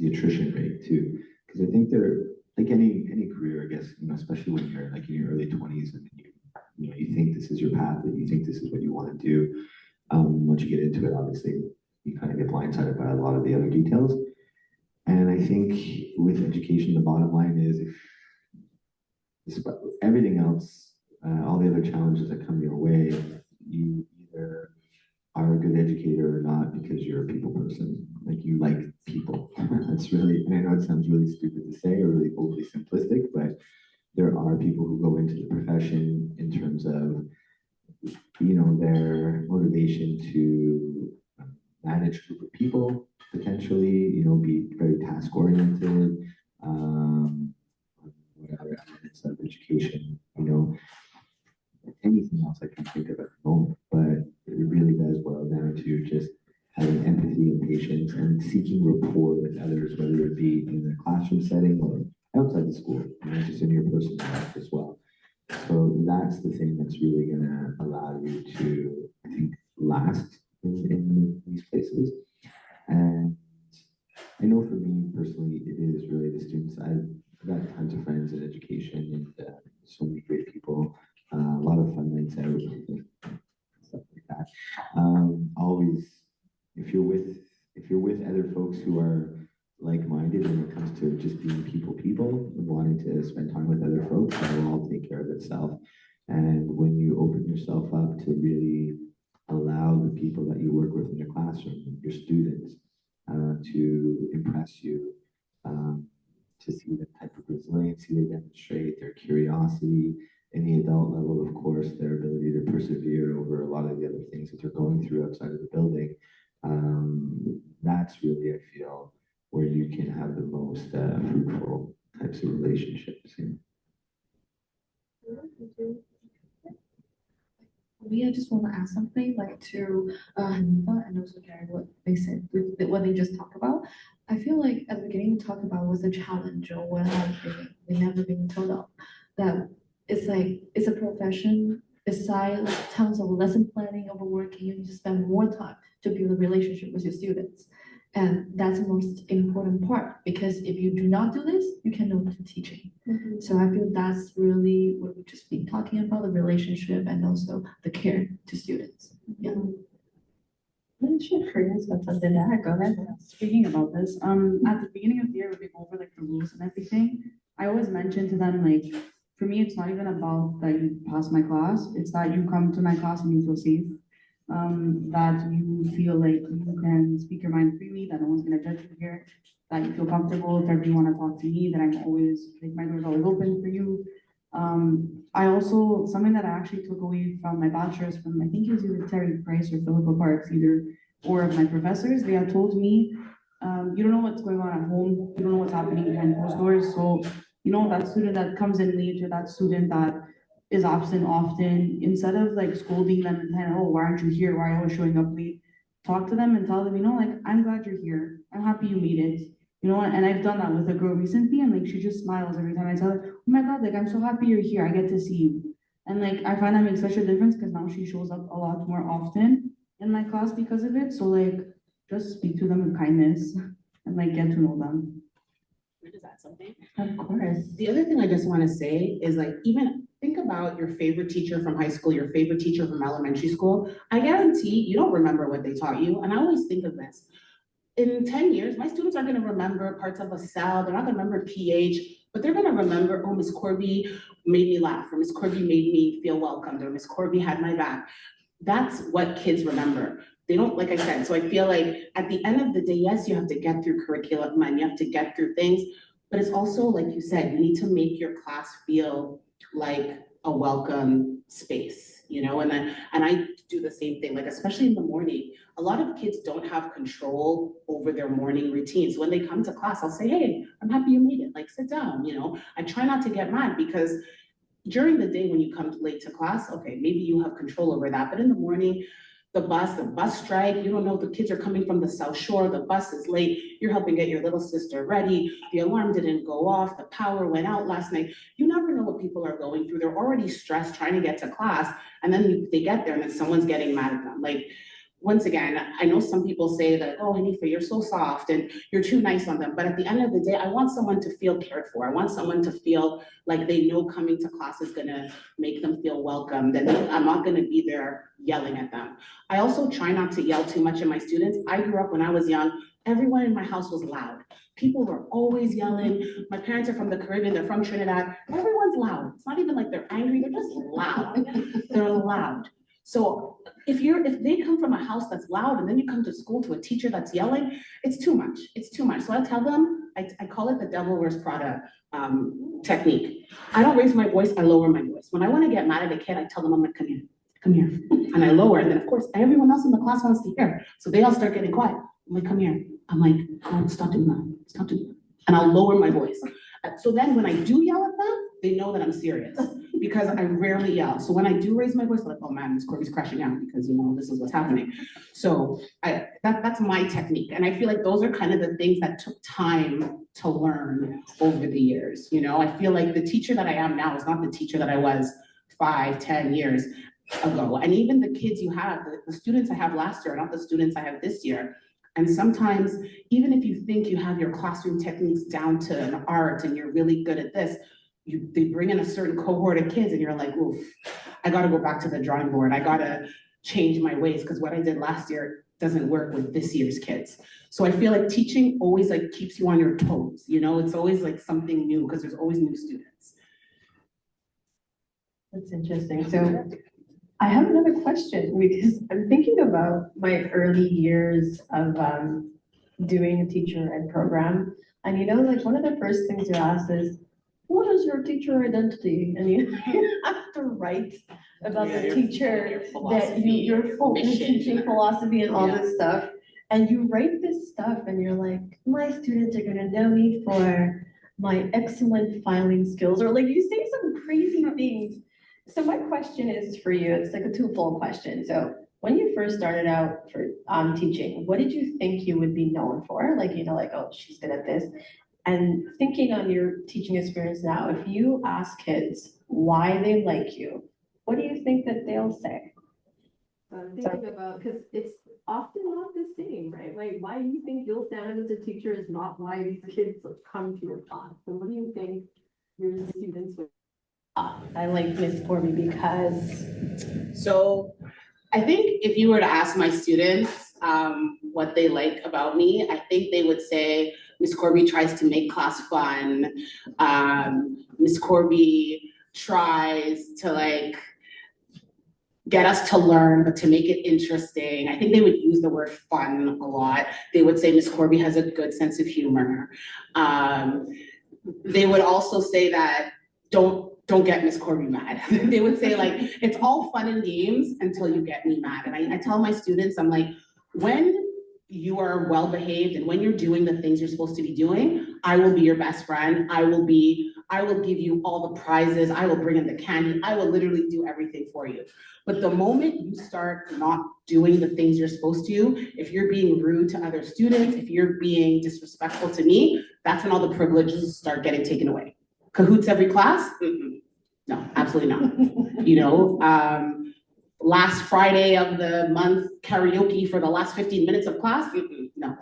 attrition rate too, because I think they're like any career, I guess, you know, especially when you're like in your early 20s and you you know, you think this is your path, and you think this is what you want to do. Once you get into it, obviously, you kind of get blindsided by a lot of the other details. And I think with education, the bottom line is if despite everything else, all the other challenges that come your way, you either are a good educator or not because you're a people person. Like you like people. That's really, and I know it sounds really stupid to say or really overly simplistic, but there are people who go into the profession in terms of, you know, their motivation to manage a group of people, potentially, you know, be very task oriented, whatever elements of education, you know, anything else I can think of at the moment, but it really does boil down to just having empathy and patience and seeking rapport with others, whether it be in a classroom setting or outside the school, you know, just in your personal life as well. So that's the thing that's really gonna allow you to, I think, last in these places. And I know for me personally, it is really the students. I've got tons of friends in education and so many great people, a lot of fun nights out, stuff like that. Always, if you're with other folks who are like-minded when it comes to just being people and wanting to spend time with other folks, that will all take care of itself. And when you open yourself up to really allow the people that you work with in your classroom, your students, to impress you, to see the type of resiliency they demonstrate, their curiosity, and the adult level, of course, their ability to persevere over a lot of the other things that they're going through outside of the building. That's really, I feel, where you can have the most fruitful types of relationships. Me, I just want to add something like to Hanifa and also Gary, what they said, what they just talked about. I feel like at the beginning we talked about was a challenge or what have we never been told of. That it's like it's a profession beside like tons of lesson planning, overworking, and you spend more time to build a relationship with your students. And that's the most important part because if you do not do this, you cannot do teaching. So I feel that's really what we've just been talking about, the relationship and also the care to students. Yeah. I'm sure Korean's got something to add. Go ahead. Speaking about this, at the beginning of the year, we go over like the rules and everything. I always mention to them, like, for me, it's not even about that you pass my class. It's that you come to my class and you feel safe. That you feel like you can speak your mind freely, that no one's gonna judge you here, that you feel comfortable if ever you wanna talk to me, that I'm always, like, my door's always open for you. I also, something that I actually took away from my bachelor's from, I think it was either Terry Price or Philippa Parks, or of my professors, they had told me, you don't know what's going on at home, you don't know what's happening behind closed doors, so, you know, that student that comes in late or that student that is absent often, instead of like scolding them and saying, oh, why aren't you here? Why are you always showing up late? Talk to them and tell them, you know, like, I'm glad you're here. I'm happy you made it. You know, and I've done that with a girl recently, and like she just smiles every time I tell her, oh my God, like I'm so happy you're here. I get to see you. And like I find that makes such a difference because now she shows up a lot more often in my class because of it. So like just speak to them with kindness and like get to know them. Does that something? Of course. The other thing I just want to say is like, even think about your favorite teacher from high school, your favorite teacher from elementary school. I guarantee you don't remember what they taught you. And I always think of this. In 10 years, my students are going to remember parts of a cell. They're not going to remember pH, but they're going to remember, oh, Miss Corby made me laugh, or Miss Corby made me feel welcomed, or Miss Corby had my back. That's what kids remember. They don't, like I said, so I feel like at the end of the day, yes, you have to get through curriculum and you have to get through things, but it's also, like you said, you need to make your class feel like a welcome space, you know, and I do the same thing, like especially in the morning. A lot of kids don't have control over their morning routines. When they come to class, I'll say, hey, I'm happy you made it, like sit down, you know. I try not to get mad because during the day when you come late to class, okay, maybe you have control over that, but in the morning, the bus strike, you don't know, the kids are coming from the South Shore, the bus is late, you're helping get your little sister ready, the alarm didn't go off, the power went out last night. You never know what people are going through. They're already stressed trying to get to class, and then they get there and then someone's getting mad at them. Like, once again, I know some people say that, oh, Hanifa, you're so soft and you're too nice on them. But at the end of the day, I want someone to feel cared for. I want someone to feel like they know coming to class is gonna make them feel welcome, that I'm not gonna be there yelling at them. I also try not to yell too much at my students. I grew up when I was young, everyone in my house was loud. People were always yelling. My parents are from the Caribbean, they're from Trinidad. Everyone's loud. It's not even like they're angry, they're just loud. They're loud. So if they come from a house that's loud and then you come to school to a teacher that's yelling, it's too much. It's too much. So I tell them, I call it the devil wears Prada technique. I don't raise my voice, I lower my voice. When I want to get mad at a kid, I tell them, I'm like, come here, come here. And I lower, and then of course, everyone else in the class wants to hear. So they all start getting quiet. I'm like, come here. I'm like, oh, stop doing that, stop doing that. And I'll lower my voice. So then when I do yell at them, they know that I'm serious because I rarely yell. So when I do raise my voice, they're like, oh man, Miss Corby's crashing out because, you know, this is what's happening. So that's my technique. And I feel like those are kind of the things that took time to learn over the years. You know, I feel like the teacher that I am now is not the teacher that I was 5, 10 years ago. And even the kids you have, the students I have last year are not the students I have this year. And sometimes, even if you think you have your classroom techniques down to an art and you're really good at this, they bring in a certain cohort of kids and you're like, oof, I gotta go back to the drawing board. I gotta change my ways because what I did last year doesn't work with this year's kids. So I feel like teaching always like keeps you on your toes, you know? It's always like something new because there's always new students. That's interesting. So I have another question because I'm thinking about my early years of doing a teacher ed program. And you know, like one of the first things you're asked is, what is your teacher identity? And you have to write about the teacher that your teaching philosophy and all this stuff. And you write this stuff and you're like, my students are gonna know me for my excellent filing skills, or like you say some crazy things. So my question is for you, it's like a twofold question. So when you first started out for teaching, what did you think you would be known for? Like, you know, like, oh, she's good at this. And thinking on your teaching experience now, if you ask kids why they like you, what do you think that they'll say? I'm thinking about, because it's often not the same, right? Like, why do you think you'll stand as a teacher is not why these kids come to your class. So what do you think your students would? I like Miss Corby because. So I think if you were to ask my students what they like about me, I think they would say, Miss Corby tries to make class fun. Miss Corby tries to like get us to learn, but to make it interesting. I think they would use the word fun a lot. They would say Miss Corby has a good sense of humor. They would also say that don't get Miss Corby mad. They would say like, it's all fun and games until you get me mad. And I tell my students, I'm like, when you are well behaved and when you're doing the things you're supposed to be doing, I will be your best friend. I will give you all the prizes. I will bring in the candy. I will literally do everything for you. But the moment you start not doing the things you're supposed to, if you're being rude to other students, if you're being disrespectful to me, that's when all the privileges start getting taken away. Cahoots every class? Mm-mm. No, absolutely not. You know, last Friday of the month karaoke for the last 15 minutes of class? Mm-mm. No.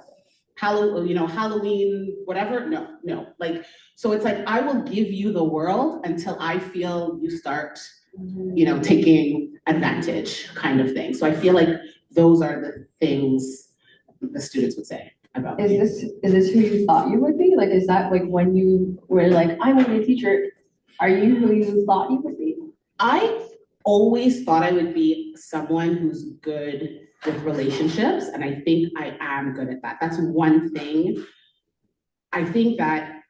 Halloween, whatever? No. Like, so it's like, I will give you the world until I feel you start, you know, taking advantage kind of thing. So I feel like those are the things the students would say about me. Is this who you thought you would be? Like, is that like when you were like, I want to be a teacher, are you who you thought you would be? I always thought I would be someone who's good with relationships, and I think I am good at that. That's one thing. I think that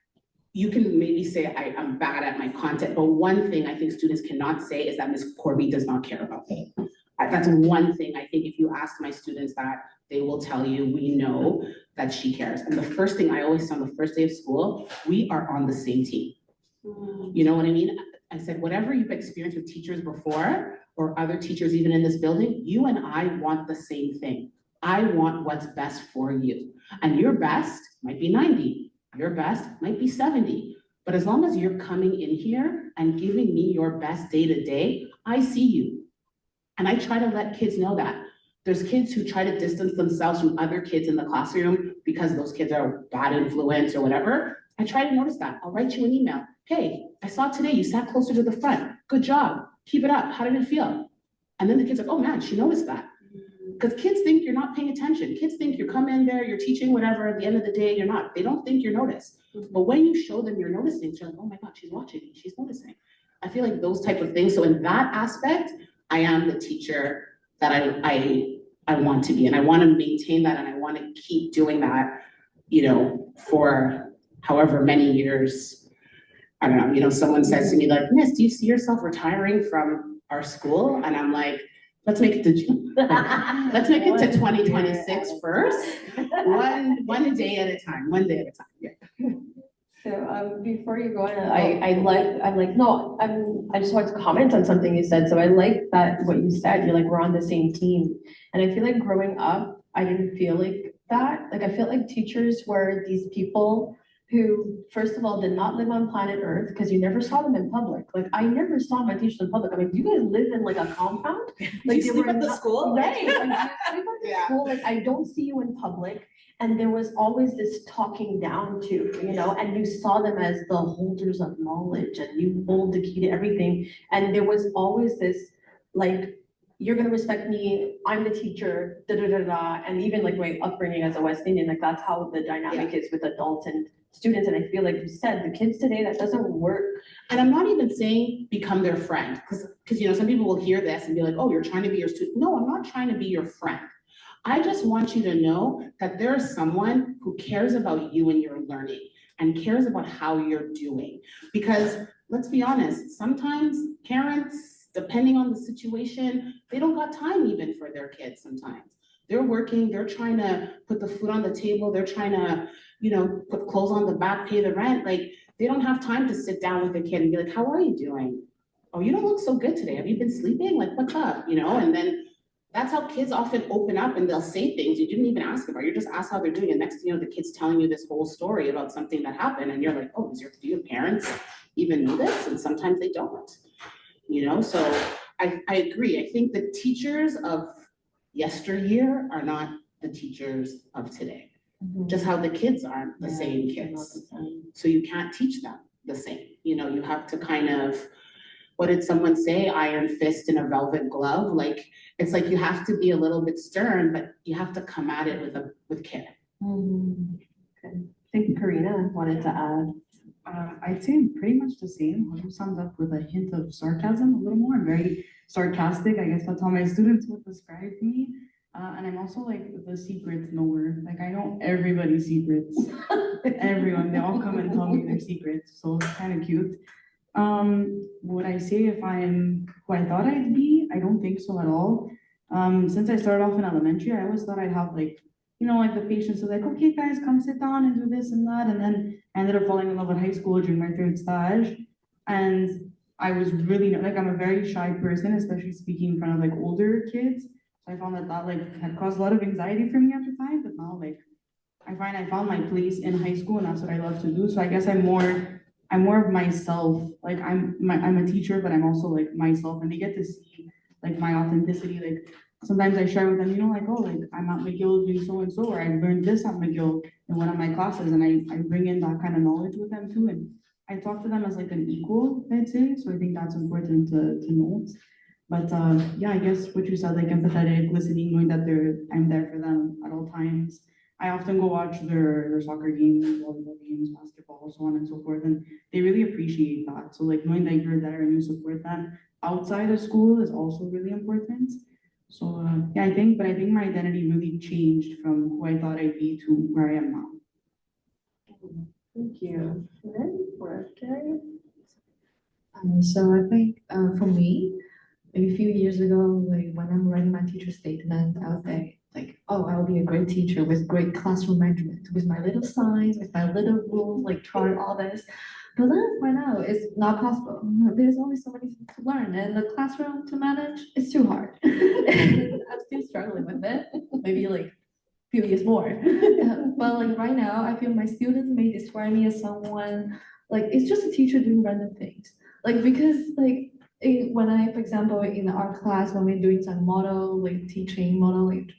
you can maybe say I'm bad at my content, but one thing I think students cannot say is that Ms. Corby does not care about me. That's one thing I think if you ask my students that, they will tell you, we know that she cares. And the first thing I always say on the first day of school, we are on the same team. You know what I mean? I said, whatever you've experienced with teachers before, or other teachers even in this building, you and I want the same thing. I want what's best for you. And your best might be 90, your best might be 70. But as long as you're coming in here and giving me your best day to day, I see you. And I try to let kids know that. there's kids who try to distance themselves from other kids in the classroom because those kids are bad influence or whatever. I try to notice that. I'll write you an email. Hey, I saw today you sat closer to the front. Good job. Keep it up. How did it feel? And then the kid's like, oh man, she noticed that. Because kids think you're not paying attention. Kids think you come in there, you're teaching whatever, at the end of the day, you're not. They don't think you're noticed. But when you show them you're noticing, they're like, oh my God, she's watching me, she's noticing. I feel like those type of things. So in that aspect, I am the teacher that I want to be. And I want to maintain that, and I want to keep doing that, you know, for however many years. I don't know, you know, someone says to me like, Miss, do you see yourself retiring from our school? And I'm like, let's make it to let's make it to 2026 first. One day at a time, yeah. So, before you go on, I just want to comment on something you said. So I like that what you said, you're like, we're on the same team. And I feel like growing up, I didn't feel like that. Like, I felt like teachers were these people who, first of all, did not live on planet Earth because you never saw them in public. Like, I never saw my teachers in public. I mean, do you guys live in like a compound? Like, you sleep at the school? Right, like, do you sleep at the Yeah. school? Like, I don't see you in public. And there was always this talking down to, you know, and you saw them as the holders of knowledge and you hold the key to everything. And there was always this, like, you're gonna respect me, I'm the teacher, da da da da. And even like my upbringing as a West Indian, like that's how the dynamic is with adults and students. And I feel like you said, the kids today, that doesn't work. And I'm not even saying become their friend, because you know, some people will hear this and be like, oh, you're trying to be your student. No, I'm not trying to be your friend. I just want you to know that there is someone who cares about you and your learning and cares about how you're doing. Because let's be honest, sometimes parents, depending on the situation, they don't got time even for their kids sometimes. They're working, they're trying to put the food on the table, they're trying to, you know, put clothes on the back, pay the rent. Like, they don't have time to sit down with their kid and be like, how are you doing? Oh, you don't look so good today. Have you been sleeping? Like, what's up? You know, and then that's how kids often open up and they'll say things you didn't even ask about. You're just asked how they're doing. And next thing you know, the kid's telling you this whole story about something that happened. And you're like, oh, do your parents even know this? And sometimes they don't, you know? So I agree. I think the teachers of yesteryear are not the teachers of today. Just how the kids aren't the same kids. So you can't teach them the same. You know, you have to kind of, what did someone say? Iron fist in a velvet glove. Like, it's like you have to be a little bit stern, but you have to come at it with care. Okay. I think Karina wanted to add. I'd say pretty much the same. Who sums up with a hint of sarcasm, a little more. I'm very sarcastic. I guess that's how my students would describe me. And I'm also like the secret knower. Like, I know everybody's secrets. Everyone, they all come and tell me their secrets. So it's kind of cute. Would I say if I'm who I thought I'd be? I don't think so at all. Since I started off in elementary, I always thought I'd have like, you know, like the patience of like, okay, guys, come sit down and do this and that. And then I ended up falling in love with high school during my third stage. And I was really, like, I'm a very shy person, especially speaking in front of like older kids. So I found that like had caused a lot of anxiety for me at the time. But now, like, I find I found my place in high school and that's what I love to do. So I guess I'm more of myself. Like, I'm a teacher, but I'm also like myself, and they get to see like my authenticity. Like, sometimes I share with them, you know, like, oh, like I'm at McGill doing so and so, or I learned this at McGill in one of my classes, and I bring in that kind of knowledge with them too, and I talk to them as like an equal, I'd say. So I think that's important to note. But yeah, I guess what you said, like empathetic, listening, knowing that I'm there for them at all times. I often go watch their soccer games, volleyball games, basketball, so on and so forth, and they really appreciate that. So like knowing that you're there and you support them outside of school is also really important. So yeah, I think my identity really changed from who I thought I'd be to where I am now. Thank you. And then for Carrie. So I think for me, maybe a few years ago, like when I'm writing my teacher statement, I would say like, oh, I'll be a great teacher with great classroom management, with my little signs, with my little rules, like chart, all this. But then I find out it's not possible. There's always so many things to learn, and the classroom to manage is too hard. I'm still struggling with it. Maybe like a few years more. But like right now, I feel my students may describe me as someone like it's just a teacher doing random things. Like because like when I, for example, in the art class, when we're doing some model, like teaching, model, like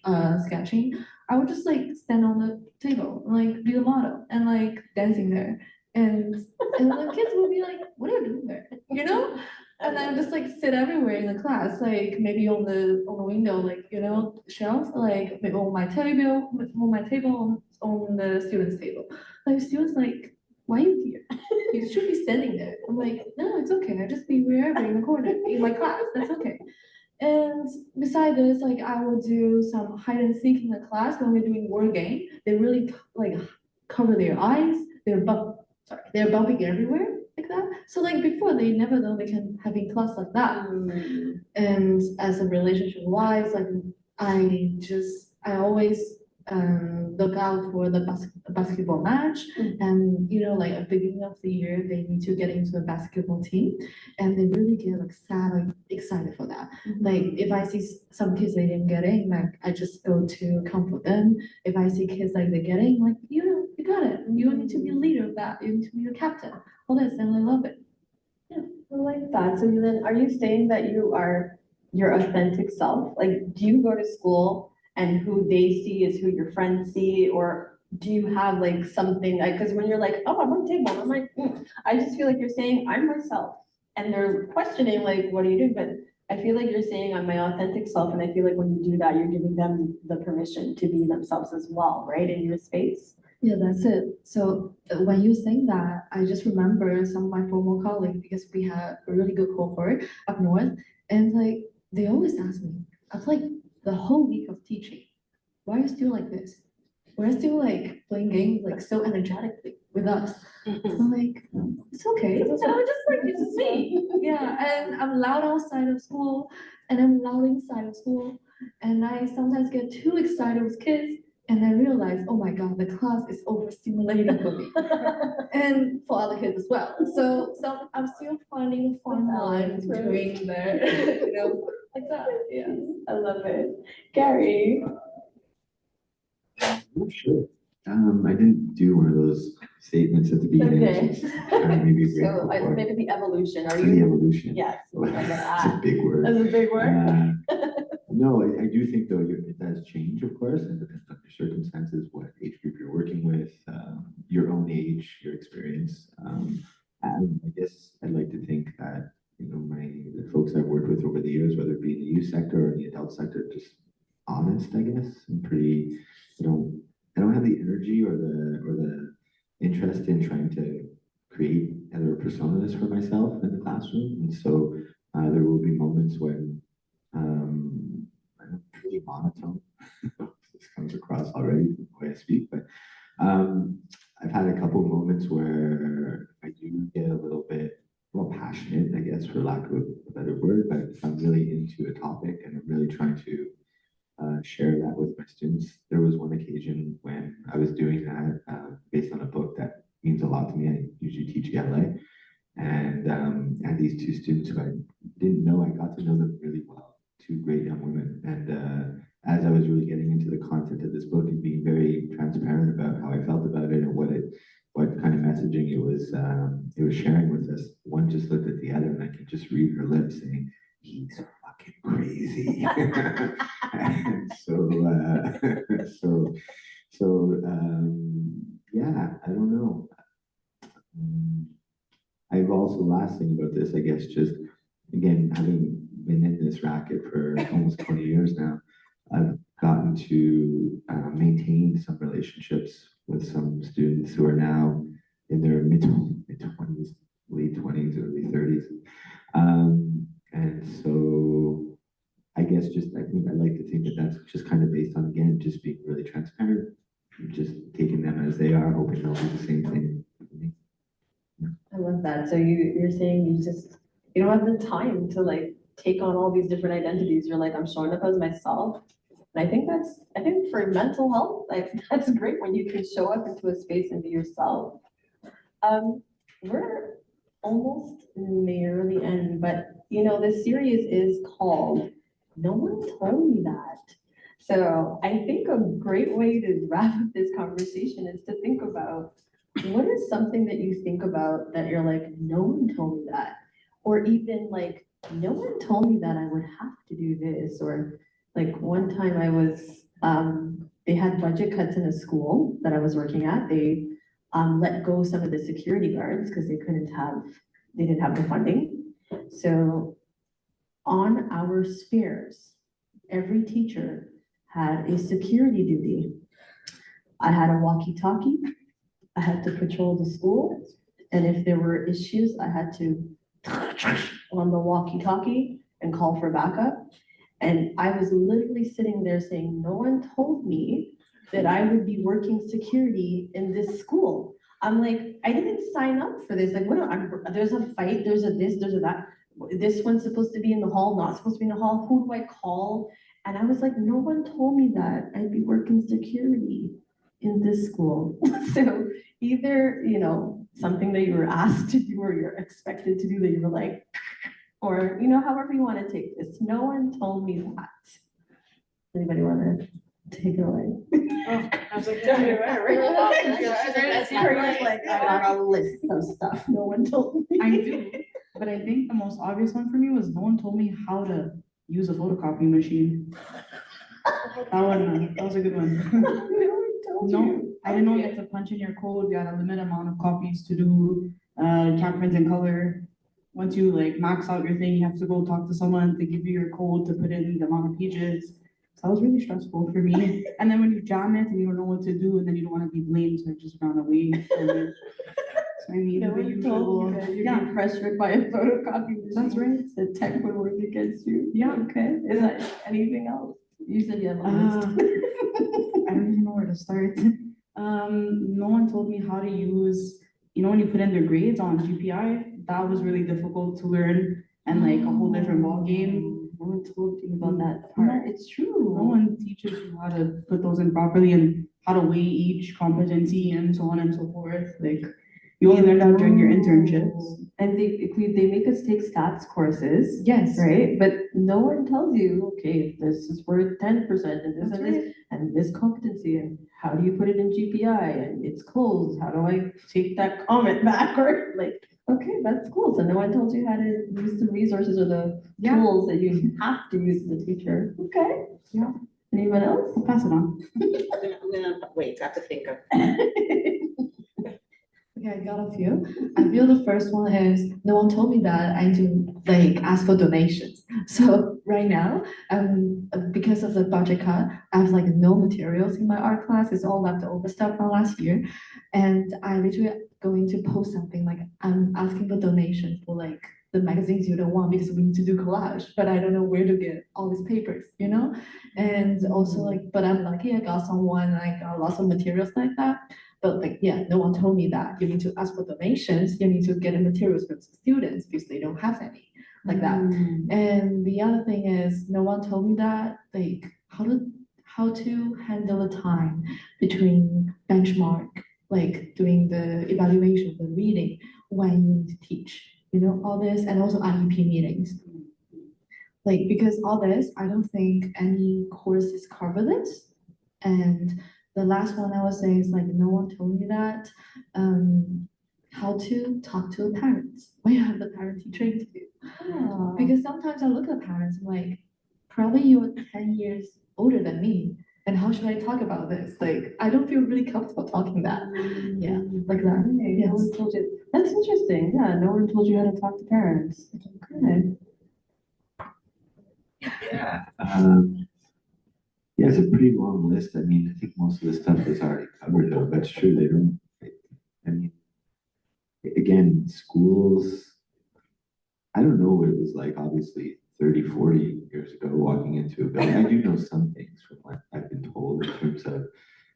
sketching, I would just like stand on the table, like be the model and like dancing there. And the kids will be like, what are you doing there? You know? And then just like sit everywhere in the class, like maybe on the window, like shelves, like maybe on my table, on the students' table. Like students like, why are you here? You should be standing there. I'm like, no, it's okay. I just be wherever in the corner in my class. That's okay. And beside this, like I will do some hide and seek in the class when we're doing word game. They really like cover their eyes. They're bumping everywhere like that. So like before, they never know they can have in class like that. And as a relationship wise, like I always look out for the basketball match. And like at the beginning of the year, they need to get into a basketball team, and they really get like sad, like excited for that. Like if I see some kids they didn't get in, like I just go to comfort them. If I see kids like they get in, like you got it. You need to be a leader of that. You need to be a captain. All this, and I love it. I like that. So then are you saying that you are your authentic self? Like, do you go to school and who they see is who your friends see? Or do you have like something like, because when you're like, oh, I'm on the table, I'm like, I just feel like you're saying I'm myself. And they're questioning like, what are you doing? But I feel like you're saying I'm my authentic self. And I feel like when you do that, you're giving them the permission to be themselves as well, right? In your space. Yeah, that's it. So when you saying that, I just remember some of my former colleagues because we had a really good cohort up north, and like they always ask me, after like the whole week of teaching, why are you still like this? We're still like playing games like so energetically with us. I'm like, it's okay. I'm just like it's me. Yeah, and I'm loud outside of school, and I'm loud inside of school, and I sometimes get too excited with kids. And I realized, oh my God, the class is overstimulating for me and for other kids as well. So I'm still finding a fine line between there, like that. Yeah, I love it. Gary. Oh, sure. I didn't do one of those statements at the beginning. Okay. which is maybe So grateful for. maybe the evolution, are The you? evolution. Yes. It's a big word. That's a big word. No, I do think though, it does change, of course, and depends on your circumstances, what age group you're working with, your own age, your experience. And I guess I'd like to think that, the folks I've worked with over the years, whether it be in the youth sector or in the adult sector, just honest, I guess, and pretty, I don't have the energy or the interest in trying to create other personas for myself in the classroom. And so there will be moments when I'm pretty monotone. This comes across already the way I speak, but I've had a couple of moments where I do get a little bit passionate, I guess, for lack of a better word, but if I'm really into a topic and I'm really trying to share that with my students. There was one occasion when I was doing that based on a book that means a lot to me. I usually teach ELA, and I had these two students who I didn't know. I got to know them really well, two great young women. And as I was really getting into the content of this book and being very transparent about how I felt about it and what kind of messaging it was sharing with us, one just looked at the other, and I could just read her lips saying, "He's fucking crazy." And yeah, I don't know. I've also, last thing about this, I guess, just again, having been in this racket for almost 20 years now, I've gotten to maintain some relationships with some students who are now in their mid 20s, late 20s, early 30s. And so I guess I like to think that that's just kind of based on, again, just being really transparent, just taking them as they are, hoping they'll do the same thing for me. I love that. So you're saying you don't have the time to like take on all these different identities. You're like, I'm showing up as myself. And I think for mental health, like that's great when you can show up into a space and be yourself. We're almost near the end, but this series is called No One Told Me That. So I think a great way to wrap up this conversation is to think about what is something that you think about that you're like, no one told me that? Or even like no one told me that I would have to do this, or like one time I was, they had budget cuts in a school that I was working at. They let go some of the security guards because they didn't have the funding. So on our spares, every teacher had a security duty. I had a walkie-talkie. I had to patrol the school. And if there were issues, I had to on the walkie-talkie and call for backup. And I was literally sitting there saying, no one told me that I would be working security in this school. I'm like, I didn't sign up for this. Like, there's a fight, there's a this, there's a that. This one's supposed to be in the hall, not supposed to be in the hall. Who do I call? And I was like, no one told me that I'd be working security in this school. So either, something that you were asked to do or you're expected to do that you were like, or, however you want to take this. No one told me that. Anybody want to take it away? I was like, Corinne's like, I got a list of stuff no one told me. I do, but I think the most obvious one for me was no one told me how to use a photocopy machine. That was a good one. No, I didn't know you had to punch in your code. You had a limited amount of copies to do. Can't print in color. Once you like max out your thing, you have to go talk to someone to give you your code to put in the amount of pages. So that was really stressful for me. And then when you jam it and you don't know what to do, and then you don't want to be blamed, so I just ran away from it. So I mean, No the one told you that you'd be pressured by a photocopy machine. That's right. The tech would work against you. Yeah. Okay. Is that anything else? You said you have a list. I don't even know where to start. No one told me how to use, when you put in their grades on GPI, that was really difficult to learn and like a whole different ballgame. No one told you about that No. part. It's true. No one teaches you how to put those in properly and how to weigh each competency and so on and so forth. Like you only learn that during your internships. And they make us take stats courses, Yes. right? But no one tells you, okay, this is worth 10% and this That's and this and this competency, and how do you put it in GPI, and it's closed. How do I take that comment back? Or like, okay, that's cool. So no one told you how to use the resources or the Yeah. tools that you have to use as a teacher. Okay. Yeah. Anyone else? I'll pass it on. I'm gonna wait, I have to think of. Okay, I got a few. I feel the first one is no one told me that I need to like ask for donations. So right now, because of the budget cut, I have like no materials in my art class. It's all leftover stuff from last year, and I literally going to post something like I'm asking for donations for like the magazines you don't want because we need to do collage, but I don't know where to get all these papers, And also like, but I'm lucky I got someone, I got lots of materials like that. But like, yeah, no one told me that. You need to ask for donations. You need to get the materials from students because they don't have any like that. And the other thing is, no one told me that, like, how to handle the time between benchmark, like doing the evaluation, the reading, when you need to teach, all this, and also IEP meetings. Like, because all this, I don't think any courses cover this. And the last one I would say is like, no one told me that, how to talk to the parents when you have the parent-teacher interview. Because sometimes I look at parents, I'm like, probably you're 10 years older than me, and how should I talk about this? Like, I don't feel really comfortable talking that. Yeah, like that. No one told you. That's interesting. Yeah, no one told you how to talk to parents. Okay. Yeah. Yeah, it's a pretty long list. I mean, I think most of the stuff is already covered though. That's true. They don't, I mean, again, schools, I don't know what it was like, obviously 30, 40 years ago walking into a building. I do know some things from what I've been told in terms of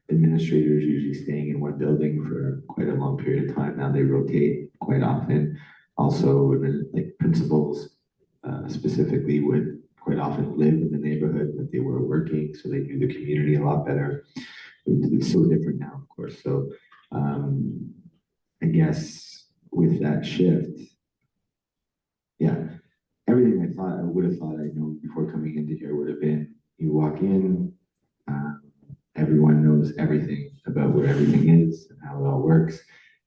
administrators usually staying in one building for quite a long period of time. Now they rotate quite often. Also, like principals specifically would quite often live in the neighborhood that they were working, so they knew the community a lot better. It's so different now, of course. So I guess with that shift, yeah, everything I would have thought I know before coming into here would have been you walk in, everyone knows everything about where everything is and how it all works,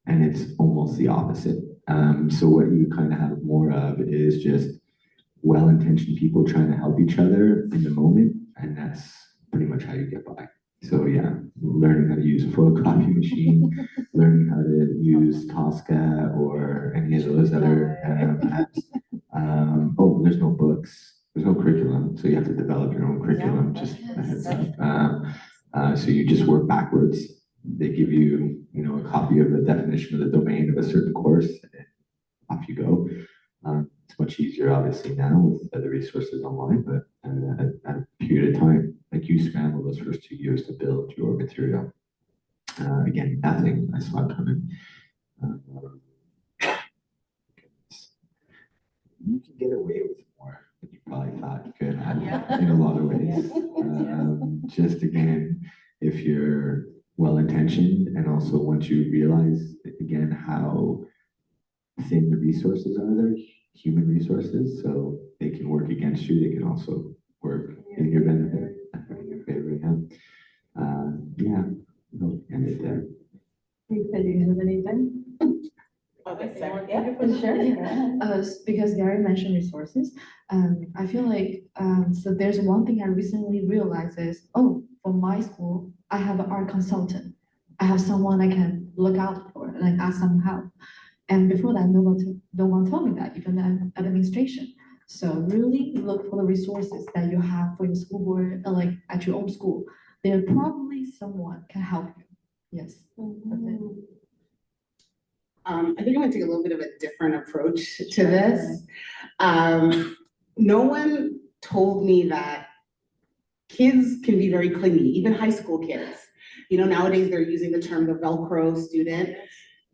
and it's almost the opposite. So what you kind of have more of is just well-intentioned people trying to help each other in the moment, and that's pretty much how you get by. So yeah, learning how to use a photocopy machine, learning how to use Tosca or any of those other apps. Oh, there's no books, there's no curriculum, so you have to develop your own curriculum, just a heads up. So you just work backwards. They give you, a copy of the definition of the domain of a certain course, and off you go. It's much easier, obviously, now with the resources online, but at a period of time, like you scramble those first 2 years to build your material. Again, nothing I saw coming. You can get away with more than you probably thought you could in a lot of ways. Just again, if you're well-intentioned, and also once you realize, again, how thin the resources are, they're human resources, so they can work against you, they can also work in your benefit, in your favor, yeah. I'll end it there. You said you have anything? Okay, Sarah, yeah. for sure. Because Gary mentioned resources, I feel like, so there's one thing I recently realized is, oh, for my school, I have an art consultant. I have someone I can look out for, like ask some help. And before that, no one told me that, even the administration. So really look for the resources that you have for your school board, like at your own school. There probably someone can help you. Yes. That's it. I think I'm gonna take a little bit of a different approach to this. No one told me that kids can be very clingy, even high school kids. Nowadays they're using the term the Velcro student.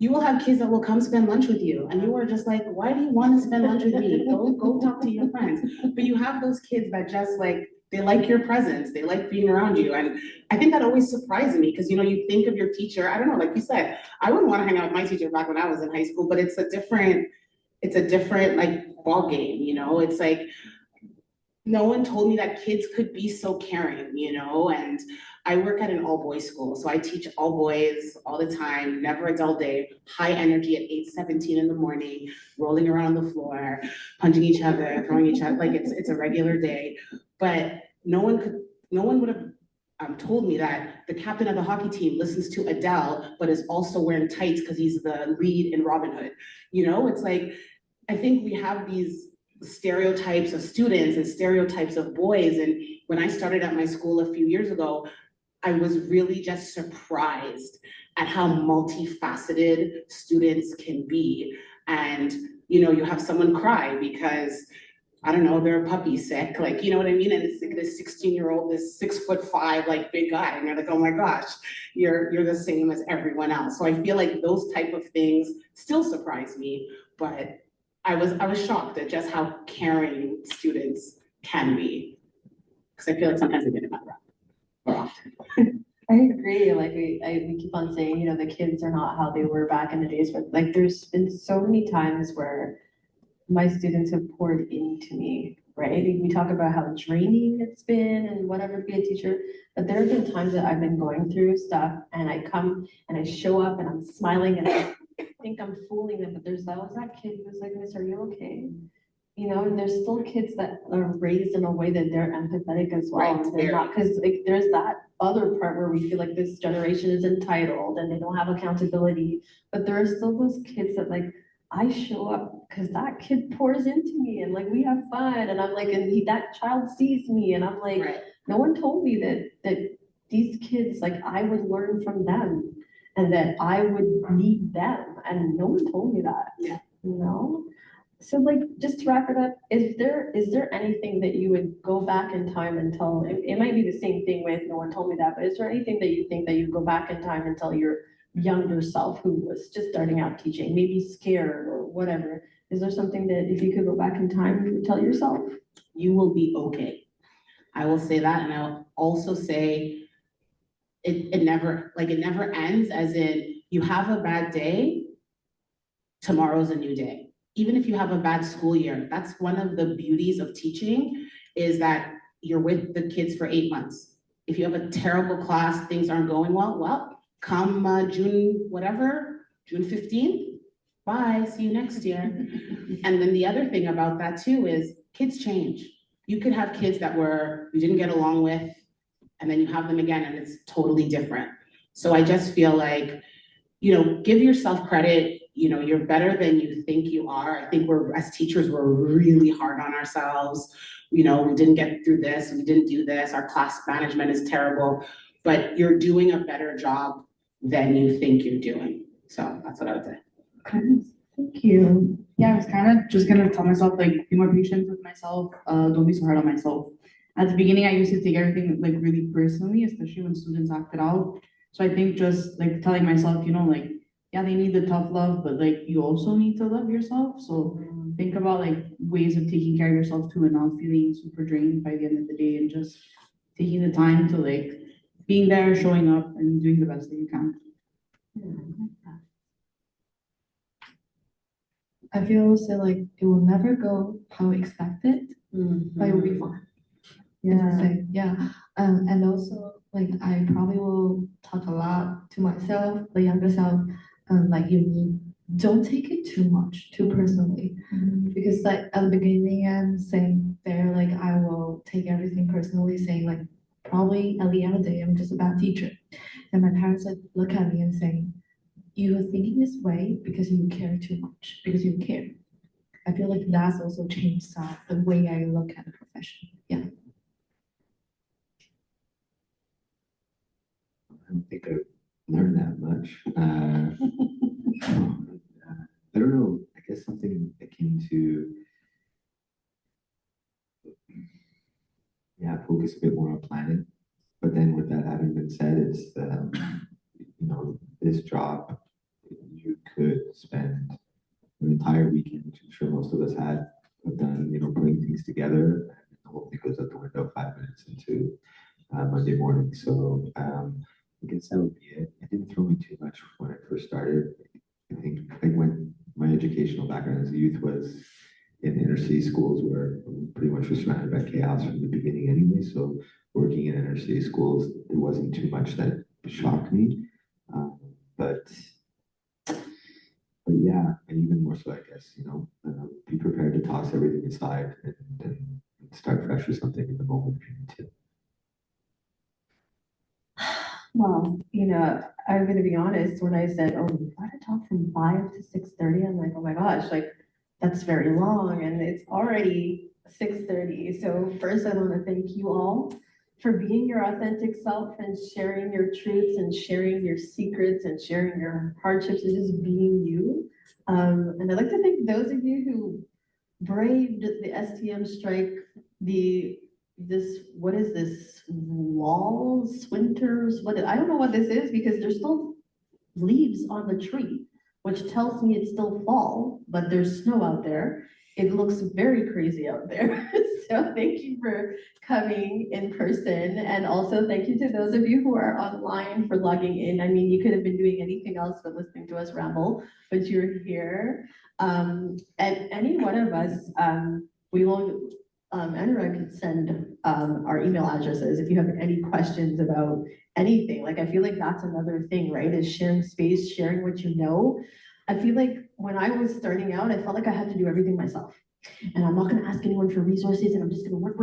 You will have kids that will come spend lunch with you, and you are just like, why do you want to spend lunch with me? Go talk to your friends. But you have those kids that just they like your presence, they like being around you. And I think that always surprises me, because you think of your teacher, I don't know, like you said, I wouldn't want to hang out with my teacher back when I was in high school, but it's a different ball game, it's like, no one told me that kids could be so caring, and I work at an all-boys school, so I teach all boys all the time, never a dull day, high energy at 8:17 in the morning, rolling around on the floor, punching each other, throwing each other, like it's a regular day. But no one would have told me that the captain of the hockey team listens to Adele, but is also wearing tights because he's the lead in Robin Hood. It's like, I think we have these stereotypes of students and stereotypes of boys. And when I started at my school a few years ago, I was really just surprised at how multifaceted students can be. And, you have someone cry because, I don't know, they're a puppy sick, like, you know what I mean? And it's like this 16-year-old, this 6'5", like big guy, and you're like, oh my gosh, you're the same as everyone else. So I feel like those type of things still surprise me, but I was shocked at just how caring students can be. Because I feel like sometimes they get it bad rap more often. I agree, like we keep on saying, the kids are not how they were back in the days, but like there's been so many times where my students have poured into me, right? We talk about how draining it's been and whatever, be a teacher, but there have been times that I've been going through stuff and I come and I show up and I'm smiling and I think I'm fooling them, but there's always that kid who's like, Miss, are you okay? And there's still kids that are raised in a way that they're empathetic as well. Right, And they're not, because like there's that other part where we feel like this generation is entitled and they don't have accountability, but there are still those kids that like, I show up because that kid pours into me and like we have fun and I'm like, and that child sees me and I'm like, Right. no one told me that these kids, like I would learn from them and that I would need them, and no one told me that. Yeah. So like, just to wrap it up, is there anything that you would go back in time and tell, it might be the same thing with no one told me that, but is there anything that you think that you go back in time and tell your younger self who was just starting out teaching, maybe scared or whatever? Is there something that if you could go back in time, you would tell yourself? You will be okay. I will say that, and I will also say it never ends, as in you have a bad day, tomorrow's a new day. Even if you have a bad school year, that's one of the beauties of teaching, is that you're with the kids for 8 months. If you have a terrible class, things aren't going well, come June 15th, bye, see you next year. And then the other thing about that too is kids change. You could have kids that you didn't get along with, and then you have them again and it's totally different. So I just feel like, give yourself credit, you're better than you think you are. I think as teachers, we're really hard on ourselves. We didn't get through this, we didn't do this, our class management is terrible, but you're doing a better job than you think you're doing. So that's what I would say. Thank you. Yeah, I was kind of just gonna tell myself, like, be more patient with myself. Don't be so hard on myself. At the beginning, I used to take everything like really personally, especially when students acted out. So I think just like telling myself, like, yeah, they need the tough love, but like you also need to love yourself. So think about like ways of taking care of yourself too and not feeling super drained by the end of the day and just taking the time to like being there, showing up and doing the best that you can. I feel also like it will never go how expected, but it will be fine. Yeah. And also like I probably will talk a lot to myself, the younger self, like you don't take it too much, too personally. Because like at the beginning I'm saying there, like I will take everything personally, saying like probably at the end of the day I'm just a bad teacher. And my parents like look at me and saying, you're thinking this way because you care too much, because you care. I feel like that's also changed the way I look at the profession. Yeah. I don't think I've learned that much. I don't know. I guess something akin to, focus a bit more on planning. But then with that having been said, it's, this job, you could spend an entire weekend, which I'm sure most of us have done, putting things together. And the whole thing goes out the window 5 minutes into Monday morning. So I guess that would be it. It didn't throw me too much when I first started. I think when my educational background as a youth was in inner city schools where pretty much was surrounded by chaos from the beginning anyway. So working in inner city schools, there wasn't too much that shocked me. But yeah, and even more so, I guess, be prepared to toss everything aside and start fresh with something in the moment if you need to. Well, I'm gonna be honest, when I said, oh, you gotta talk from 5 to 6:30, I'm like, oh my gosh, like, that's very long, and it's already 6:30. So first, I wanna thank you all for being your authentic self and sharing your truths and sharing your secrets and sharing your hardships and just being you. And I'd like to thank those of you who braved the STM strike, what is this, walls, winters, I don't know what this is because there's still leaves on the tree, which tells me it's still fall, but there's snow out there. It looks very crazy out there. So thank you for coming in person. And also thank you to those of you who are online for logging in. I mean, you could have been doing anything else but listening to us ramble, but you're here. And any one of us, we will, Andrew, I could send our email addresses if you have any questions about anything. Like, I feel like that's another thing, right? Is sharing space, sharing what you know. I feel like when I was starting out, I felt like I had to do everything myself. And I'm not gonna ask anyone for resources and I'm just gonna work.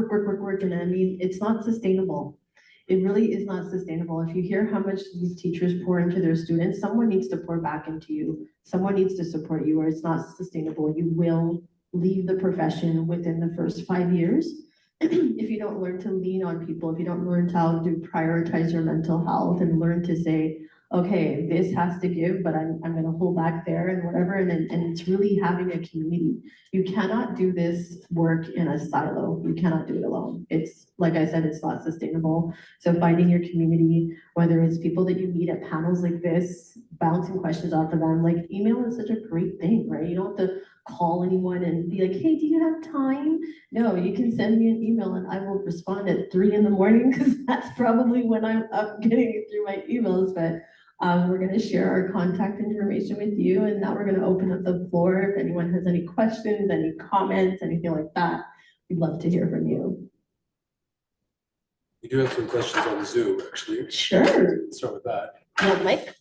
And I mean, it's not sustainable. It really is not sustainable. If you hear how much these teachers pour into their students, someone needs to pour back into you. Someone needs to support you or it's not sustainable. You will leave the profession within the first 5 years. If you don't learn to lean on people, if you don't learn how to prioritize your mental health and learn to say, okay, this has to give, but I'm gonna hold back there and whatever, and it's really having a community. You cannot do this work in a silo. You cannot do it alone. It's, like I said, it's not sustainable. So finding your community, whether it's people that you meet at panels like this, bouncing questions off of them, like email is such a great thing, right? You don't have to call anyone and be like, hey, do you have time? No, you can send me an email and I will respond at 3 in the morning because that's probably when I'm up getting through my emails. But we're going to share our contact information with you, and now we're going to open up the floor. If anyone has any questions, any comments, anything like that, we'd love to hear from you. We do have some questions on Zoom, actually. Sure. Let's start with that. Yeah, Mike?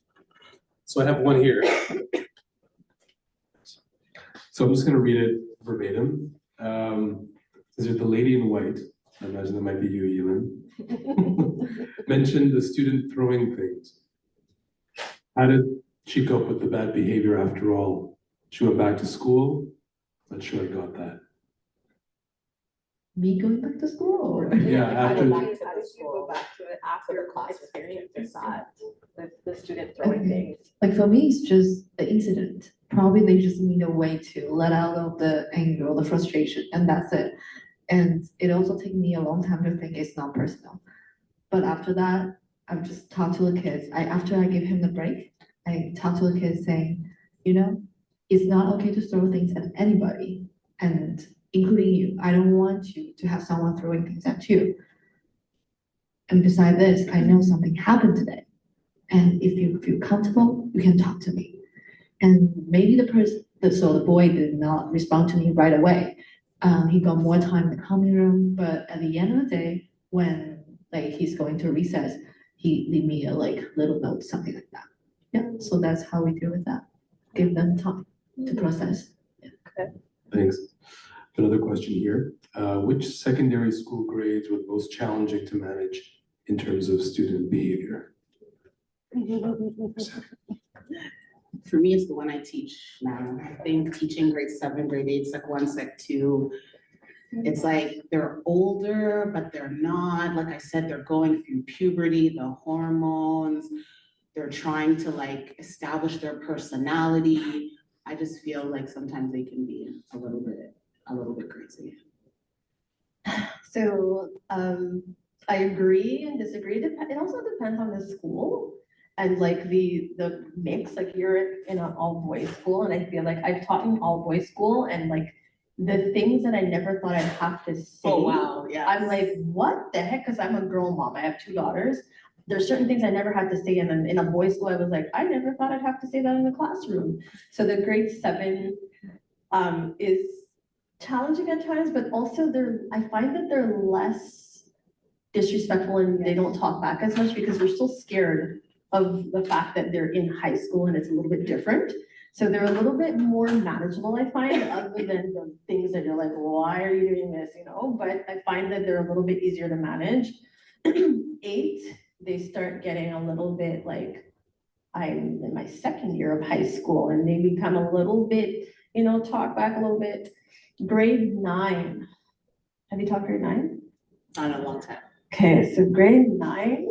So I have one here. So I'm just going to read it verbatim. Is it the lady in white? I imagine that might be you, Elin. Mentioned the student throwing things. How did she cope with the bad behavior after all? She went back to school. Not sure I got that. Me going back to school or? Yeah, How after. did you go back to it after experiencing that, the student throwing Okay. things? Like for me, it's just the incident. Probably they just need a way to let out of the anger or the frustration, and that's it. And it also took me a long time to think it's not personal. But after that, I've just talked to the kids. After I give him the break, I talk to the kids saying, it's not okay to throw things at anybody, and including you. I don't want you to have someone throwing things at you. And beside this, I know something happened today. And if you feel comfortable, you can talk to me. And maybe so the boy did not respond to me right away. He got more time in the common room, but at the end of the day, when he's going to recess, he leave me a little note, something like that. Yeah, so that's how we deal with that. Give them time to process. Thanks. Another question here. Which secondary school grades were most challenging to manage in terms of student behavior? For me, it's the one I teach now. I think teaching grade 7, grade 8, sec 1, sec 2. It's like they're older, but they're not. Like I said, they're going through puberty, the hormones. They're trying to establish their personality. I just feel like sometimes they can be a little bit crazy. So, I agree and disagree. It also depends on the school and the mix. You're in an all boys school, and I feel like I've taught in all boys school, and the things that I never thought I'd have to say. Oh, wow, yeah. I'm like, what the heck? Because I'm a girl mom. I have 2 daughters. There's certain things I never had to say, and then in a boys school, I was like, I never thought I'd have to say that in the classroom. So the grade 7 is challenging at times, but also I find that they're less disrespectful and they don't talk back as much because they're still scared of the fact that they're in high school and it's a little bit different. So they're a little bit more manageable, I find, other than the things that you're like, why are you doing this, But I find that they're a little bit easier to manage. 8, they start getting a little bit I'm in my 2nd year of high school and they become a little bit, talk back a little bit. Grade 9. Have you taught grade 9? Not in a long time. Okay, so grade 9,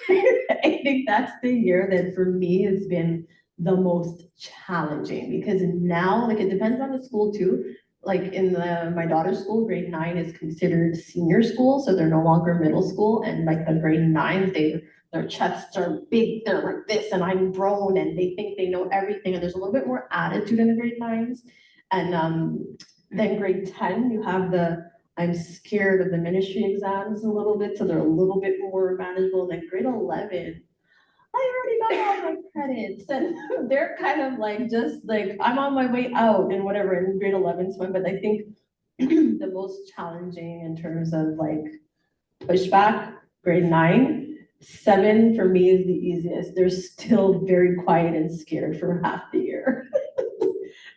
I think that's the year that for me has been the most challenging because now, it depends on the school too. In my daughter's school, grade 9 is considered senior school, so they're no longer middle school. And the grade 9s, their chests are big, they're like this, and I'm grown, and they think they know everything. And there's a little bit more attitude in the grade 9s. And then grade 10, you have I'm scared of the ministry exams a little bit, so they're a little bit more manageable. And then grade 11, I already got all my credits, and they're kind of just I'm on my way out and whatever. And grade 11's fun, but I think the most challenging in terms of pushback, grade 9. 7 for me is the easiest. They're still very quiet and scared for half the year.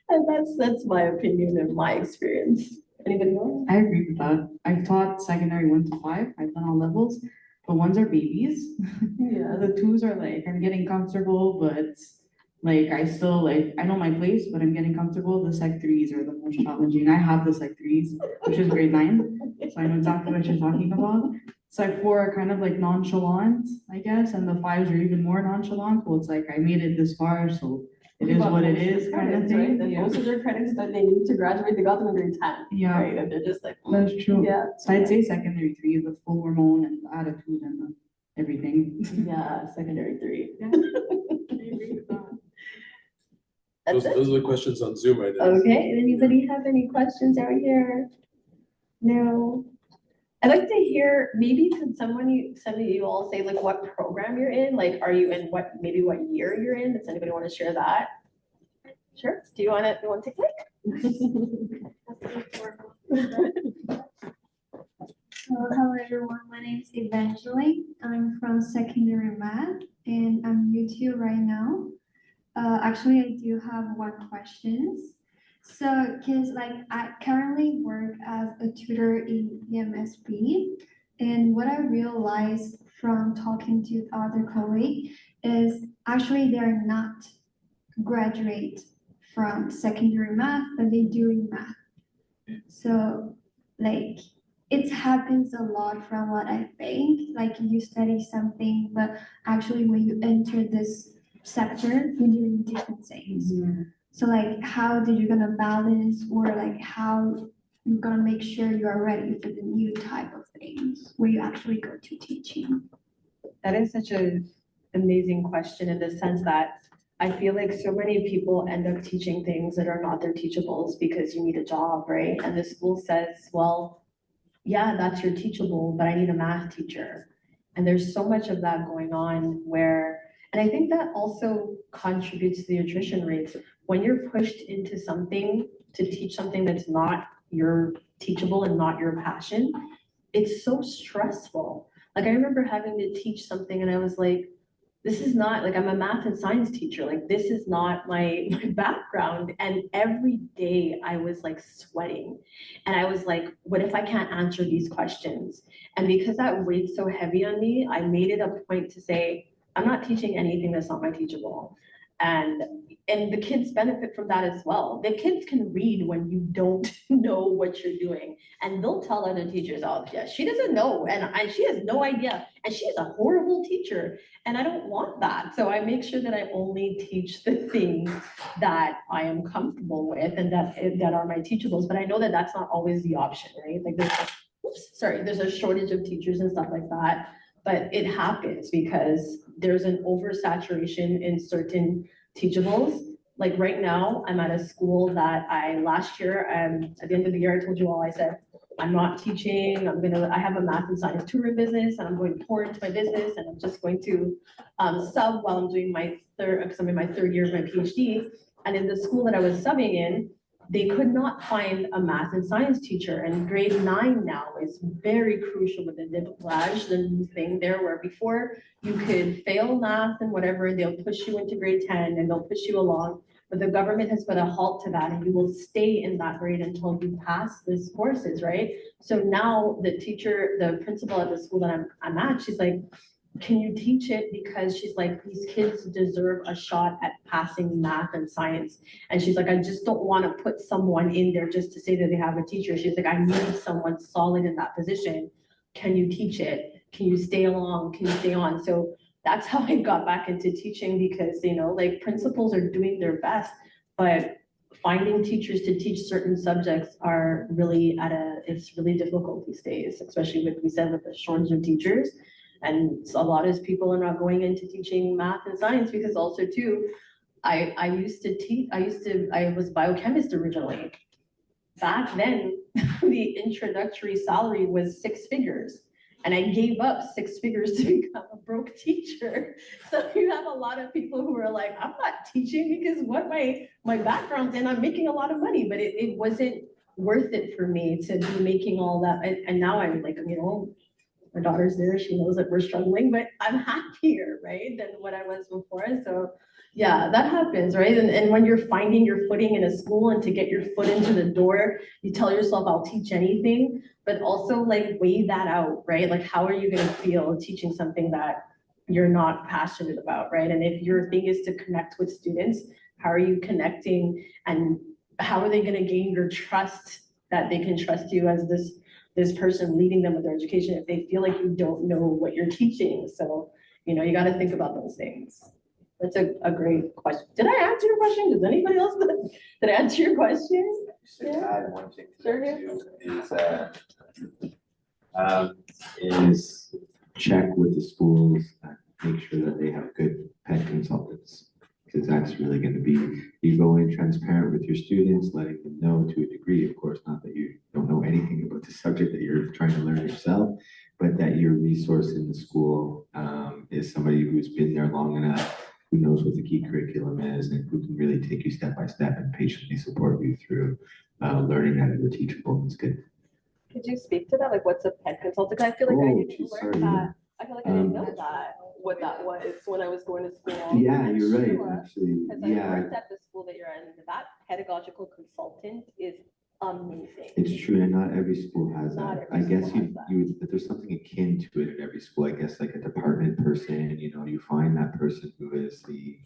And that's my opinion and my experience. Anybody else? I agree with that. I've taught secondary 1 to 5. I've done all levels. The 1s are babies. Yeah. The 2s are I'm getting comfortable, but I still I know my place, but I'm getting comfortable. The sec 3s are the most challenging. I have the sec 3s, which is grade 9. So I know exactly what you're talking about. Sec 4 are kind of nonchalant, I guess, and the 5s are even more nonchalant. Well, it's I made it this far, so it is what it is, kind of thing. Right? And most of their credits that they need to graduate, they got them in grade 10. Yeah. Right? And they're just That's true. Yeah. So I'd say secondary 3 is the full hormone and the attitude and everything. Yeah, secondary 3. Yeah. I agree with that. Those are the questions on Zoom right now. Okay, anybody have any questions out here? No? I'd like to hear, maybe could some of you all say what program you're in? Are you in what year you're in? Does anybody want to share that? Sure, do you want to take Hello everyone, my name is Evangeline. I'm from secondary math and I'm U2 right now. Actually, I do have 1 question. So, cause like I currently work as a tutor in EMSB, and what I realized from talking to other colleagues is actually they're not graduate from secondary math, but they doing math. So like it happens a lot from what I think, like you study something, but actually when you enter this sector, you're doing different things. So like how did you gonna balance or like how you're gonna make sure you are ready for the new type of things where you actually go to teaching? That is such an amazing question in the sense that I feel like so many people end up teaching things that are not their teachables because you need a job, right? And the school says, well, yeah, that's your teachable, but I need a math teacher. And there's so much of that going on where, and I think that also contributes to the attrition rates. When you're pushed into something to teach something that's not your teachable and not your passion, it's so stressful. Like I remember having to teach something and I was like, this is not like I'm a math and science teacher. Like this is not my background. And every day I was like sweating. And I was like, what if I can't answer these questions? And because that weighed so heavy on me, I made it a point to say, I'm not teaching anything that's not my teachable. And and the kids benefit from that as well. The kids can read when you don't know what you're doing. And they'll tell other teachers, oh, yeah, she doesn't know. And she has no idea. And she's a horrible teacher. And I don't want that. So I make sure that I only teach the things that I am comfortable with and that are my teachables. But I know that that's not always the option, right? Like there's a shortage of teachers and stuff like that. But it happens because there's an oversaturation in certain teachables. Like right now, I'm at a school that last year, at the end of the year, I told you all, I said, I'm not teaching, I have a math and science touring business, and I'm going to pour into my business, and I'm just going to sub while I'm doing because I'm in my third year of my PhD. And in the school that I was subbing in, they could not find a math and science teacher, and grade 9 now is very crucial with the déblage, the new thing there, where before you could fail math and whatever, they'll push you into grade 10 and they'll push you along. But the government has put a halt to that, and you will stay in that grade until you pass these courses, right? So now the principal at the school that I'm at, she's like, can you teach it? Because she's like, these kids deserve a shot at passing math and science. And she's like, I just don't want to put someone in there just to say that they have a teacher. She's like, I need someone solid in that position. Can you teach it? Can you stay along? Can you stay on? So that's how I got back into teaching because, like principals are doing their best, but finding teachers to teach certain subjects are really it's really difficult these days, especially with the shortage of teachers. And a lot of people are not going into teaching math and science because also too, I was a biochemist originally. Back then, the introductory salary was 6 figures. And I gave up 6 figures to become a broke teacher. So you have a lot of people who are like, I'm not teaching because what my background's in, I'm making a lot of money, but it wasn't worth it for me to be making all that. And now I'm like, my daughter's there, she knows that we're struggling, but I'm happier, right, than what I was before. So yeah, that happens, right? And when you're finding your footing in a school and to get your foot into the door, you tell yourself, I'll teach anything, but also like weigh that out, right? Like, how are you gonna feel teaching something that you're not passionate about, right? And if your thing is to connect with students, how are you connecting and how are they gonna gain your trust that they can trust you as this person leading them with their education if they feel like you don't know what you're teaching? So, you got to think about those things. That's a great question. Did I answer your question? Does anybody else, did I answer your question? Yeah. One thing to Sure. that too is check with the schools, make sure that they have good pet consultants. Because that's really going to be, you go in transparent with your students, letting them know to a degree, of course, not that you don't know anything about the subject that you're trying to learn yourself, but that your resource in the school is somebody who's been there long enough, who knows what the key curriculum is, and who can really take you step by step and patiently support you through learning that you're teachable. It's good. Could you speak to that? Like, what's a pet consultant? I feel like I didn't learn that. I feel like I didn't know that. what that was when I was going to school. Yeah, And you're right, Sheila, actually, because I yeah. worked at the school that you're in, that pedagogical consultant is amazing. It's true, and not every school has Not that. every I guess school you, has that. you, would- there's something akin to it in every school, I guess, like a department person, you know, you find that person who is the,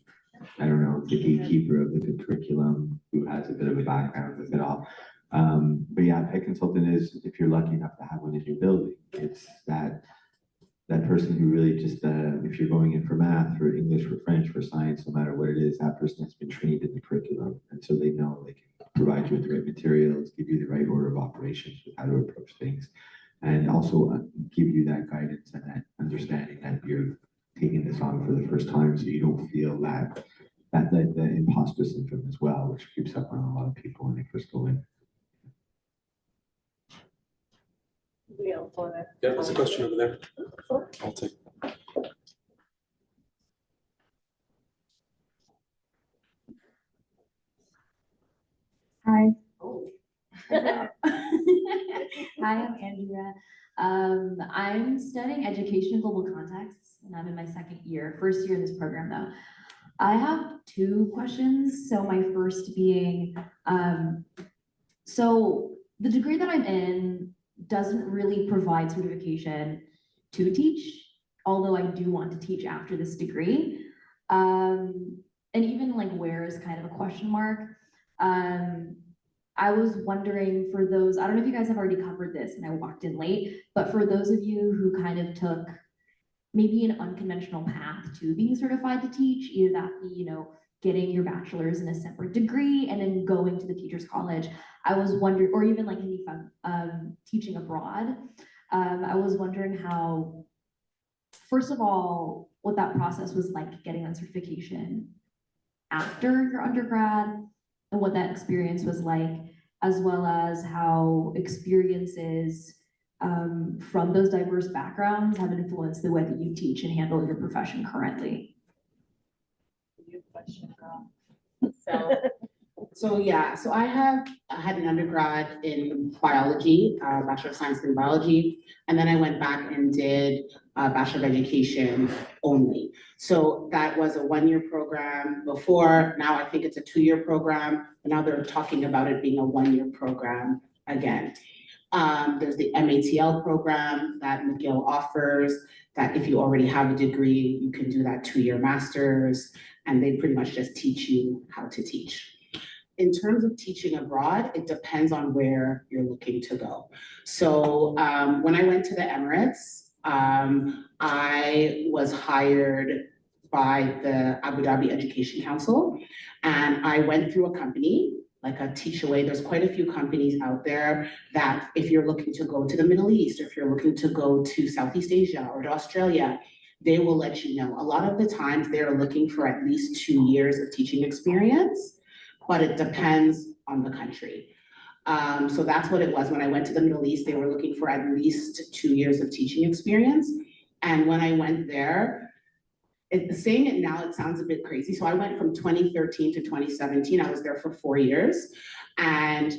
I don't know, the gatekeeper of the good curriculum, who has a bit of a background with it all. But yeah, a consultant is, if you're lucky enough to have one in your building, it's that person who really just, if you're going in for math, for English, for French, for science, no matter what it is, that person has been trained in the curriculum. And so they know they can provide you with the right materials, give you the right order of operations with how to approach things. And also give you that guidance and that understanding that you're taking this on for the first time, so you don't feel that the imposter syndrome as well, which creeps up on a lot of people when they first go in. Yeah, for that. Yeah, there's a question over there. I'll take. Hi. Hi, I'm Andrea. I'm studying education and global contexts, and I'm in my first year in this program though. I have two questions. So my first being, so the degree that I'm in doesn't really provide certification to teach, although I do want to teach after this degree. And even like where is kind of a question mark. I was wondering for those, I don't know if you guys have already covered this and I walked in late, but for those of you who kind of took maybe an unconventional path to being certified to teach, either that be, you know, getting your bachelor's in a separate degree and then going to the teacher's college, I was wondering, or even like teaching abroad, I was wondering how, first of all, what that process was like getting that certification after your undergrad, and what that experience was like, as well as how experiences from those diverse backgrounds have influenced the way that you teach and handle your profession currently. Good question, girl. So yeah, so I had an undergrad in biology, Bachelor of Science in biology, and then I went back and did a Bachelor of Education only. So that was a 1-year program before, now I think it's a 2-year program, and now they're talking about it being a 1-year program again. There's the MATL program that McGill offers, that if you already have a degree, you can do that 2-year master's, and they pretty much just teach you how to teach. In terms of teaching abroad, it depends on where you're looking to go. So when I went to the Emirates, I was hired by the Abu Dhabi Education Council, and I went through a company, like a Teach Away. There's quite a few companies out there that if you're looking to go to the Middle East, or if you're looking to go to Southeast Asia or to Australia, they will let you know. A lot of the times they're looking for at least 2 years of teaching experience, but it depends on the country. So that's what it was. When I went to the Middle East, they were looking for at least 2 years of teaching experience. And when I went there, saying it now, it sounds a bit crazy. So I went from 2013 to 2017. I was there for 4 years, and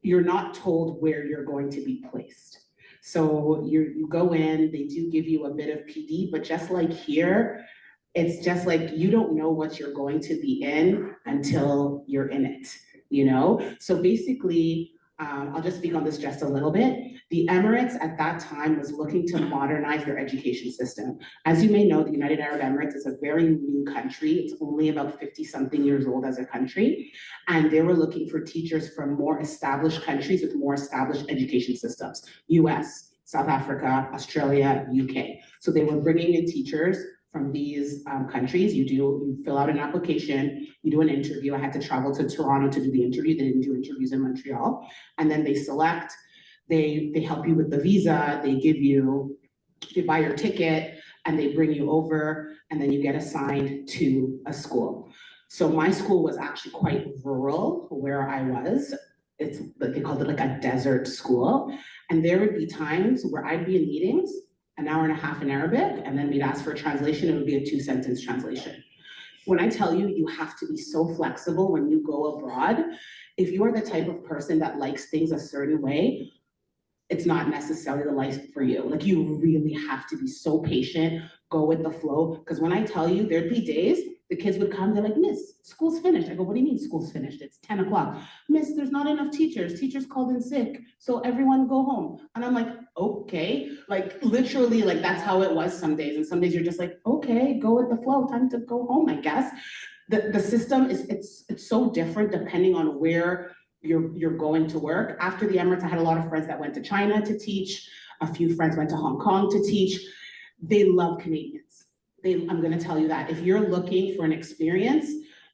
you're not told where you're going to be placed. So you go in, they do give you a bit of PD, but just like here, it's just like you don't know what you're going to be in until you're in it, you know? So basically, I'll just speak on this just a little bit. The Emirates at that time was looking to modernize their education system. As you may know, the United Arab Emirates is a very new country. It's only about 50-something years old as a country. And they were looking for teachers from more established countries with more established education systems. US, South Africa, Australia, UK. So they were bringing in teachers from these countries. You fill out an application, you do an interview. I had to travel to Toronto to do the interview. They didn't do interviews in Montreal. And then they select, they help you with the visa, they buy your ticket, and they bring you over, and then you get assigned to a school. So my school was actually quite rural where I was. It's like, they called it like a desert school. And there would be times where I'd be in meetings, an hour and a half in Arabic, and then we'd ask for a translation. It would be a 2-sentence translation. When I tell you, you have to be so flexible when you go abroad. If you are the type of person that likes things a certain way, it's not necessarily the life for you. Like, you really have to be so patient, go with the flow. Because when I tell you, there'd be days the kids would come, they're like, Miss, school's finished. I go, what do you mean school's finished? It's 10 o'clock. Miss, there's not enough teachers. Teachers called in sick. So everyone go home. And I'm like, okay. Like literally, like that's how it was some days. And some days you're just like, okay, go with the flow. Time to go home, I guess. The system is, it's so different depending on where you're going to work. After the Emirates, I had a lot of friends that went to China to teach. A few friends went to Hong Kong to teach. They love Canadians. I'm gonna tell you that. If you're looking for an experience,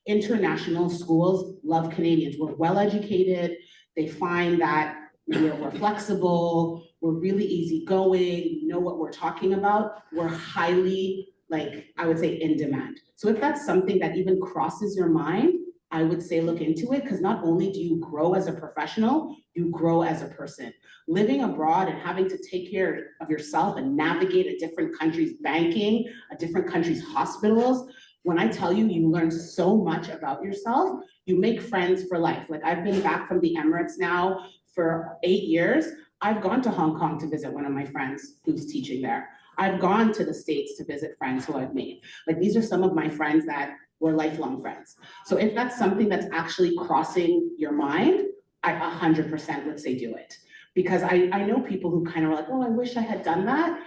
international schools love Canadians. We're well educated. They find that we're flexible, we're really easygoing, we know what we're talking about. We're highly, like, I would say in demand. So if that's something that even crosses your mind, I would say look into it, because not only do you grow as a professional, you grow as a person. Living abroad and having to take care of yourself and navigate a different country's banking, a different country's hospitals, when I tell you, you learn so much about yourself, you make friends for life. Like I've been back from the Emirates now for 8 years. I've gone to Hong Kong to visit one of my friends who's teaching there. I've gone to the States to visit friends who I've made. Like these are some of my friends that were lifelong friends. So if that's something that's actually crossing your mind, I 100% would say do it. Because I know people who kind of are like, oh, I wish I had done that,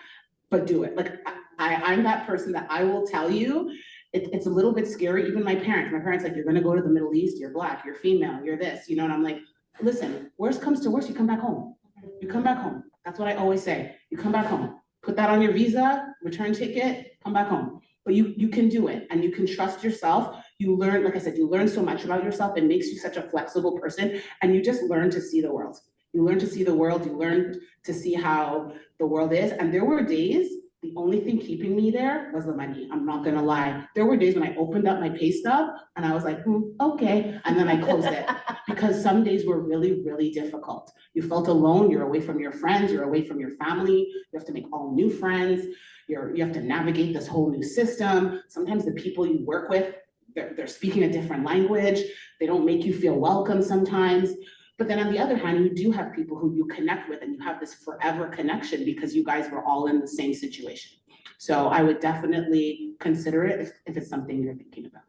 but do it. Like I'm that person that I will tell you, it's a little bit scary. Even my parents like, you're gonna go to the Middle East, you're Black, you're female, you're this, you know, and I'm like, listen, worst comes to worst, you come back home. You come back home. That's what I always say. You come back home. Put that on your visa, return ticket, come back home. But you can do it and you can trust yourself. You learn, like I said, you learn so much about yourself. It makes you such a flexible person and you just learn to see the world. You learn to see the world, you learn to see how the world is. And there were days, the only thing keeping me there was the money. I'm not gonna lie. There were days when I opened up my pay stub and I was like, okay. And then I closed it because some days were really, really difficult. You felt alone, you're away from your friends, you're away from your family. You have to make all new friends. You have to navigate this whole new system. Sometimes the people you work with, they're speaking a different language. They don't make you feel welcome sometimes. But then on the other hand, you do have people who you connect with and you have this forever connection because you guys were all in the same situation. So I would definitely consider it if it's something you're thinking about.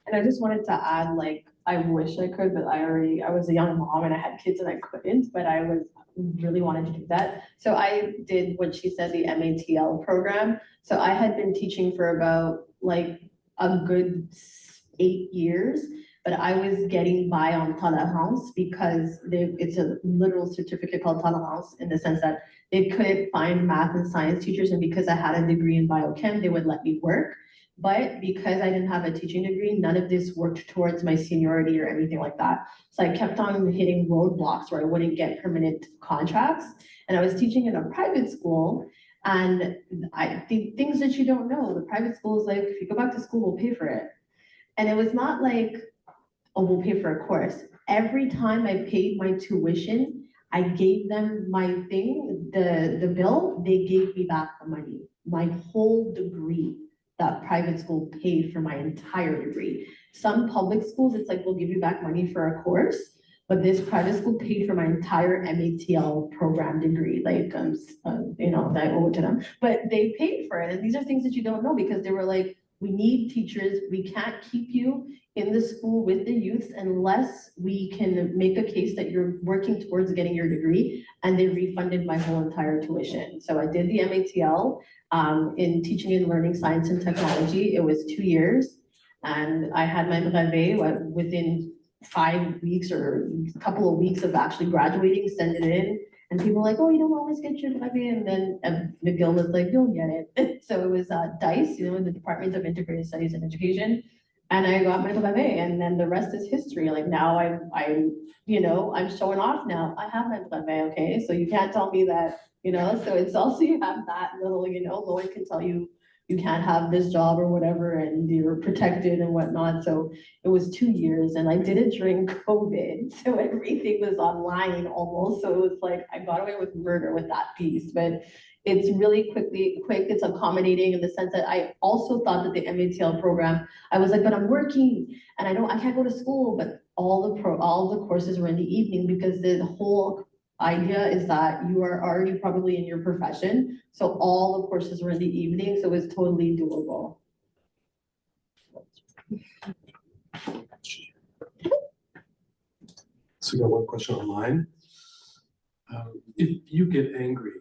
And I just wanted to add, like, I wish I could, but I was a young mom and I had kids and I couldn't, but I really wanted to do that. So I did what she said, the MATL program. So I had been teaching for about like a good 8 years. But I was getting by on tolerance because it's a literal certificate called tolerance in the sense that they couldn't find math and science teachers. And because I had a degree in biochem, they would let me work. But because I didn't have a teaching degree, none of this worked towards my seniority or anything like that. So I kept on hitting roadblocks where I wouldn't get permanent contracts. And I was teaching in a private school. And I think things that you don't know, the private school is like, if you go back to school, we'll pay for it. And it was not like, oh, we'll pay for a course. Every time I paid my tuition, I gave them my thing, the bill, they gave me back the money. My whole degree, that private school paid for my entire degree. Some public schools, it's like, we'll give you back money for a course, but this private school paid for my entire MATL program degree. Like, you know, I owe it to them, but they paid for it. And these are things that you don't know because they were like, we need teachers. We can't keep you in the school with the youth unless we can make a case that you're working towards getting your degree, and they refunded my whole entire tuition. So I did the MATL in teaching and learning science and technology. It was 2 years and I had my brevet within 5 weeks or a couple of weeks of actually graduating, send it in. And people were like, oh, you don't always get your brevet. And then McGill was like, you'll get it. So it was DICE, you know, the Department of Integrated Studies and Education. And I got my brevet, and then the rest is history. Like now I'm showing off now. I have my brevet, okay? So you can't tell me that, you know, so it's also, you have that little, you know, no one can tell you, you can't have this job or whatever, and you're protected and whatnot. So it was 2 years, and I did it during COVID. So everything was online almost. So it was like, I got away with murder with that piece, but it's really quick, it's accommodating in the sense that I also thought that the MATL program, I was like, but I'm working and I can't go to school, but all the courses were in the evening because the whole idea is that you are already probably in your profession, so all the courses were in the evening, so it's totally doable. So we got one question online. If you get angry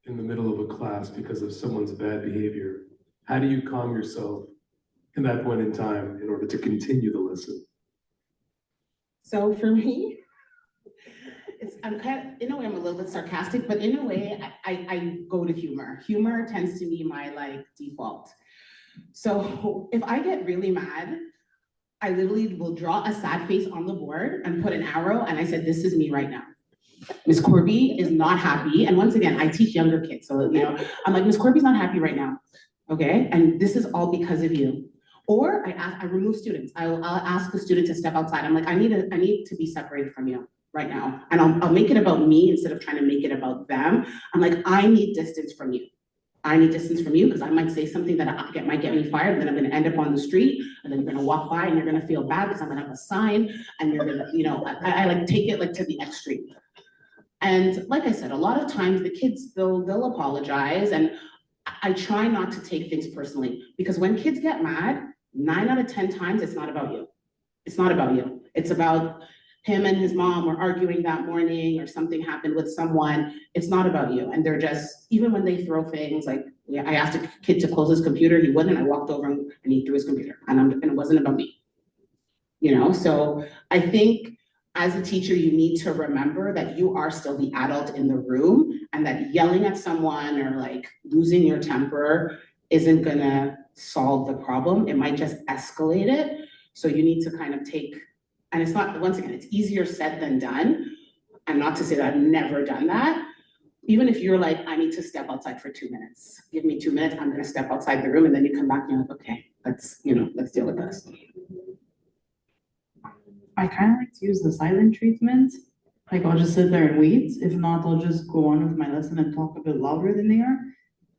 in the middle of a class because of someone's bad behavior, how do you calm yourself in that point in time in order to continue the lesson? So for me, I'm kind of, in a way, I'm a little bit sarcastic, but in a way, I go to humor. Humor tends to be my like default. So if I get really mad, I literally will draw a sad face on the board and put an arrow, and I said, this is me right now. Miss Corby is not happy. And once again, I teach younger kids. So, I'm like, Miss Corby's not happy right now. Okay. And this is all because of you. Or I remove students. I'll ask a student to step outside. I'm like, I need to be separated from you right now. And I'll make it about me instead of trying to make it about them. I'm like, I need distance from you. I need distance from you because I might say something that might get me fired, and then I'm gonna end up on the street, and then you're gonna walk by and you're gonna feel bad because I'm gonna have a sign, and you're gonna, I like take it like to the extreme. And like I said, a lot of times the kids, they'll apologize, and I try not to take things personally, because when kids get mad, 9 out of 10 times, it's not about you. It's not about you. It's about him and his mom were arguing that morning, or something happened with someone. It's not about you. And they're just, even when they throw things like, I asked a kid to close his computer, he wouldn't. I walked over and he threw his computer, and it wasn't about me. So I think as a teacher, you need to remember that you are still the adult in the room, and that yelling at someone or like losing your temper isn't gonna solve the problem. It might just escalate it. So you need to kind of take, and it's not, once again, it's easier said than done. And not to say that I've never done that. Even if you're like, I need to step outside for 2 minutes. Give me 2 minutes, I'm gonna step outside the room, and then you come back and you're like, okay, let's deal with this. I kind of like to use the silent treatment. Like I'll just sit there and wait. If not, I'll just go on with my lesson and talk a bit louder than they are.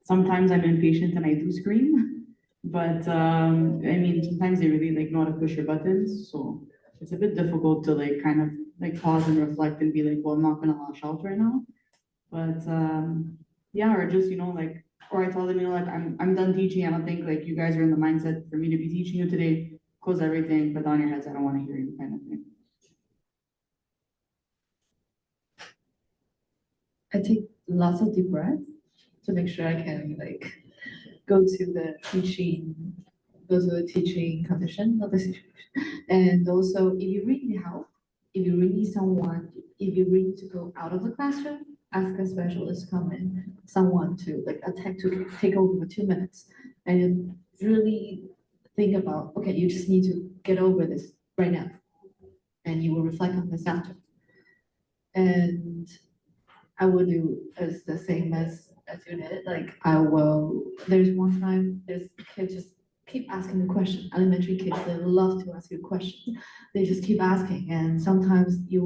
Sometimes I'm impatient and I do scream. But sometimes they really like know how to push your buttons. So it's a bit difficult to like kind of like pause and reflect and be like, well, I'm not gonna lash out right now. But yeah, or just, or I tell them, like I'm done teaching. I don't think like you guys are in the mindset for me to be teaching you today. Close everything, put down your heads, I don't want to hear you, kind of thing. I take lots of deep breaths to make sure I can like go to the teaching condition, not the situation. And also, if you really need help, if you really need someone, if you really need to go out of the classroom, ask a specialist to come in, someone to like take over for 2 minutes, and really think about, okay, you just need to get over this right now, and you will reflect on this after. And I will do as the same as you did. Like there's one time, there's kids just keep asking the question. Elementary kids, they love to ask you questions. They just keep asking, and sometimes you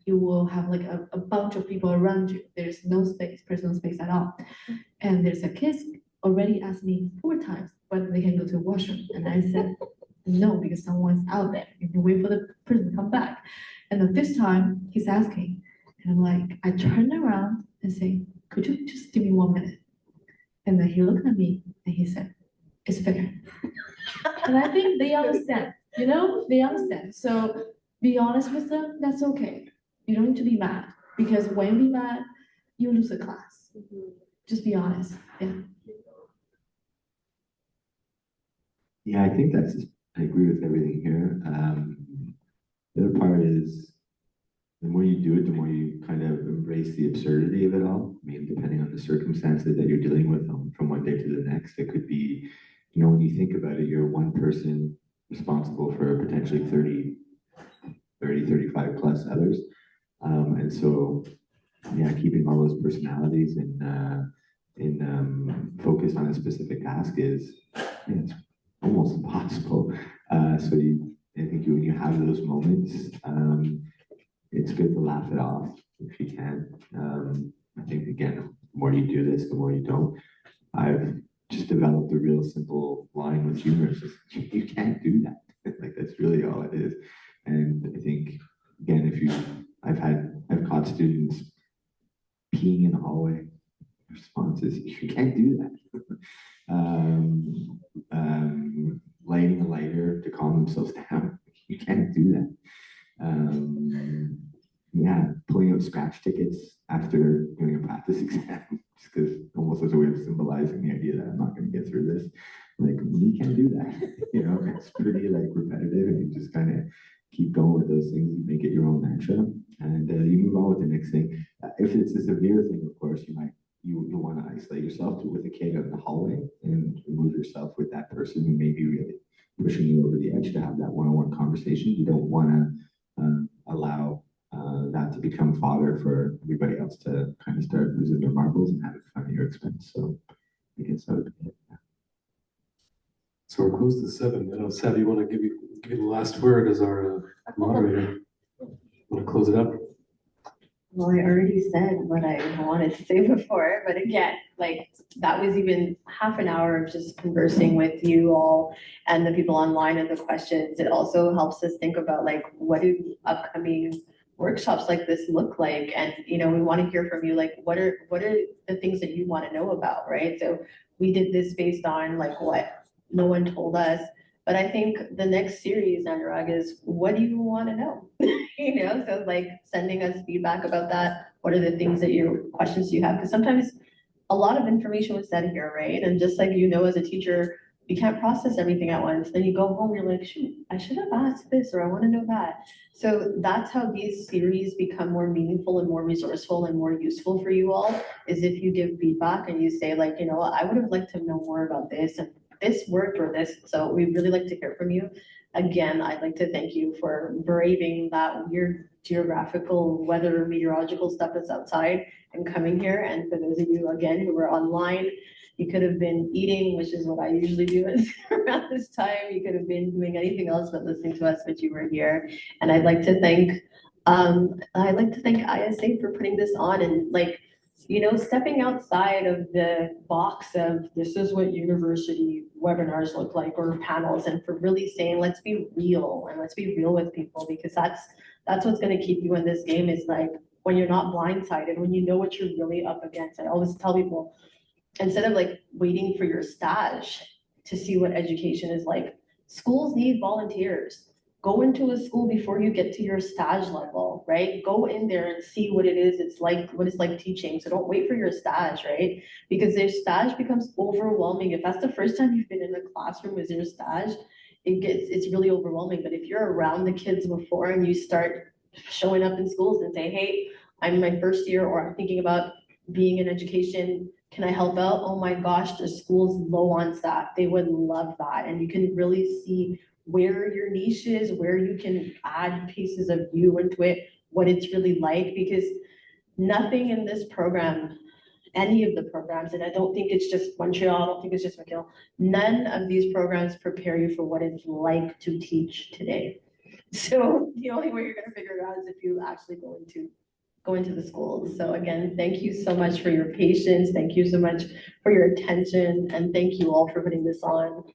will have like a bunch of people around you. There's no space, personal space at all. And there's a kid already asked me 4 times whether they can go to the washroom. And I said, no, because someone's out there. You can wait for the person to come back. And the 5th time, he's asking. And I'm like, I turned around and say, could you just give me 1 minute? And then he looked at me and he said, it's fair. And I think they understand, they understand. So be honest with them, that's okay. You don't need to be mad, because when you be mad, you lose the class. Just be honest, yeah. Yeah, I think I agree with everything here. The other part is, the more you do it, the more you kind of embrace the absurdity of it all. I mean, depending on the circumstances that you're dealing with from one day to the next, it could be, when you think about it, you're one person responsible for potentially 30, 35 plus others. And so, yeah, keeping all those personalities in focus on a specific task is, it's almost impossible. I think when you have those moments, it's good to laugh it off if you can. I think, again, the more you do this, the more you don't. I've just developed a real simple line with humor. It's just, you can't do that. Like, that's really all it is. And I think, again, I've caught students closed down. You can't do that. Yeah, pulling out scratch tickets after doing a practice exam, just because almost as a way of symbolizing the idea that I'm not going to get through this. Like, you can't do that. You know, it's pretty like repetitive, and you just kind of keep going with those things. You make it your own mantra, and you move on with the next thing. If it's a severe thing, of course, you want to isolate yourself with a kid out in the hallway and remove yourself with that person who may be really pushing you over the edge to have that one-on-one conversation. You don't want to allow that to become fodder for everybody else to kind of start losing their marbles and having fun at your expense. So I guess that would be it. Yeah. So we're close to 7. I know, Sav, you want to give you the last word as our moderator. Want to close it up? Well, I already said what I wanted to say before, but again, like that was even half an hour of just conversing with you all and the people online and the questions. It also helps us think about like, what do upcoming workshops like this look like? And, you know, we want to hear from you, like, what are the things that you want to know about, right? So we did this based on like what no one told us. But I think the next series, Anurag, is what do you want to know? You know, so like sending us feedback about that. What are the things that questions you have? Because sometimes a lot of information was said here, right? And just like, you know, as a teacher, you can't process everything at once. Then you go home, you're like, shoot, I should have asked this, or I want to know that. So that's how these series become more meaningful and more resourceful and more useful for you all, is if you give feedback and you say like, you know, I would have liked to know more about this, and this worked or this. So we'd really like to hear from you. Again, I'd like to thank you for braving that weird geographical weather meteorological stuff that's outside and coming here. And for those of you, again, who were online, you could have been eating, which is what I usually do around this time. You could have been doing anything else but listening to us, but you were here. And I'd like to thank ISA for putting this on and like, you know, stepping outside of the box of this is what university webinars look like or panels, and for really saying, let's be real and let's be real with people, because that's what's going to keep you in this game, is like when you're not blindsided, when you know what you're really up against. I always tell people, instead of like waiting for your stage to see what education is like, schools need volunteers. Go into a school before you get to your stage level, right? Go in there and see what it is. It's like, what it's like teaching. So don't wait for your stage, right? Because their stage becomes overwhelming. If that's the first time you've been in a classroom with your stage, it's really overwhelming. But if you're around the kids before and you start showing up in schools and say, hey, I'm in my first year, or I'm thinking about being in education, can I help out? Oh my gosh, the school's low on staff. They would love that. And you can really see where your niche is, where you can add pieces of you into it, what it's really like, because nothing in this program, any of the programs, and I don't think it's just Montreal, I don't think it's just McGill, none of these programs prepare you for what it's like to teach today. So the only way you're gonna figure it out is if you actually go into the schools. So again, thank you so much for your patience. Thank you so much for your attention. And thank you all for putting this on.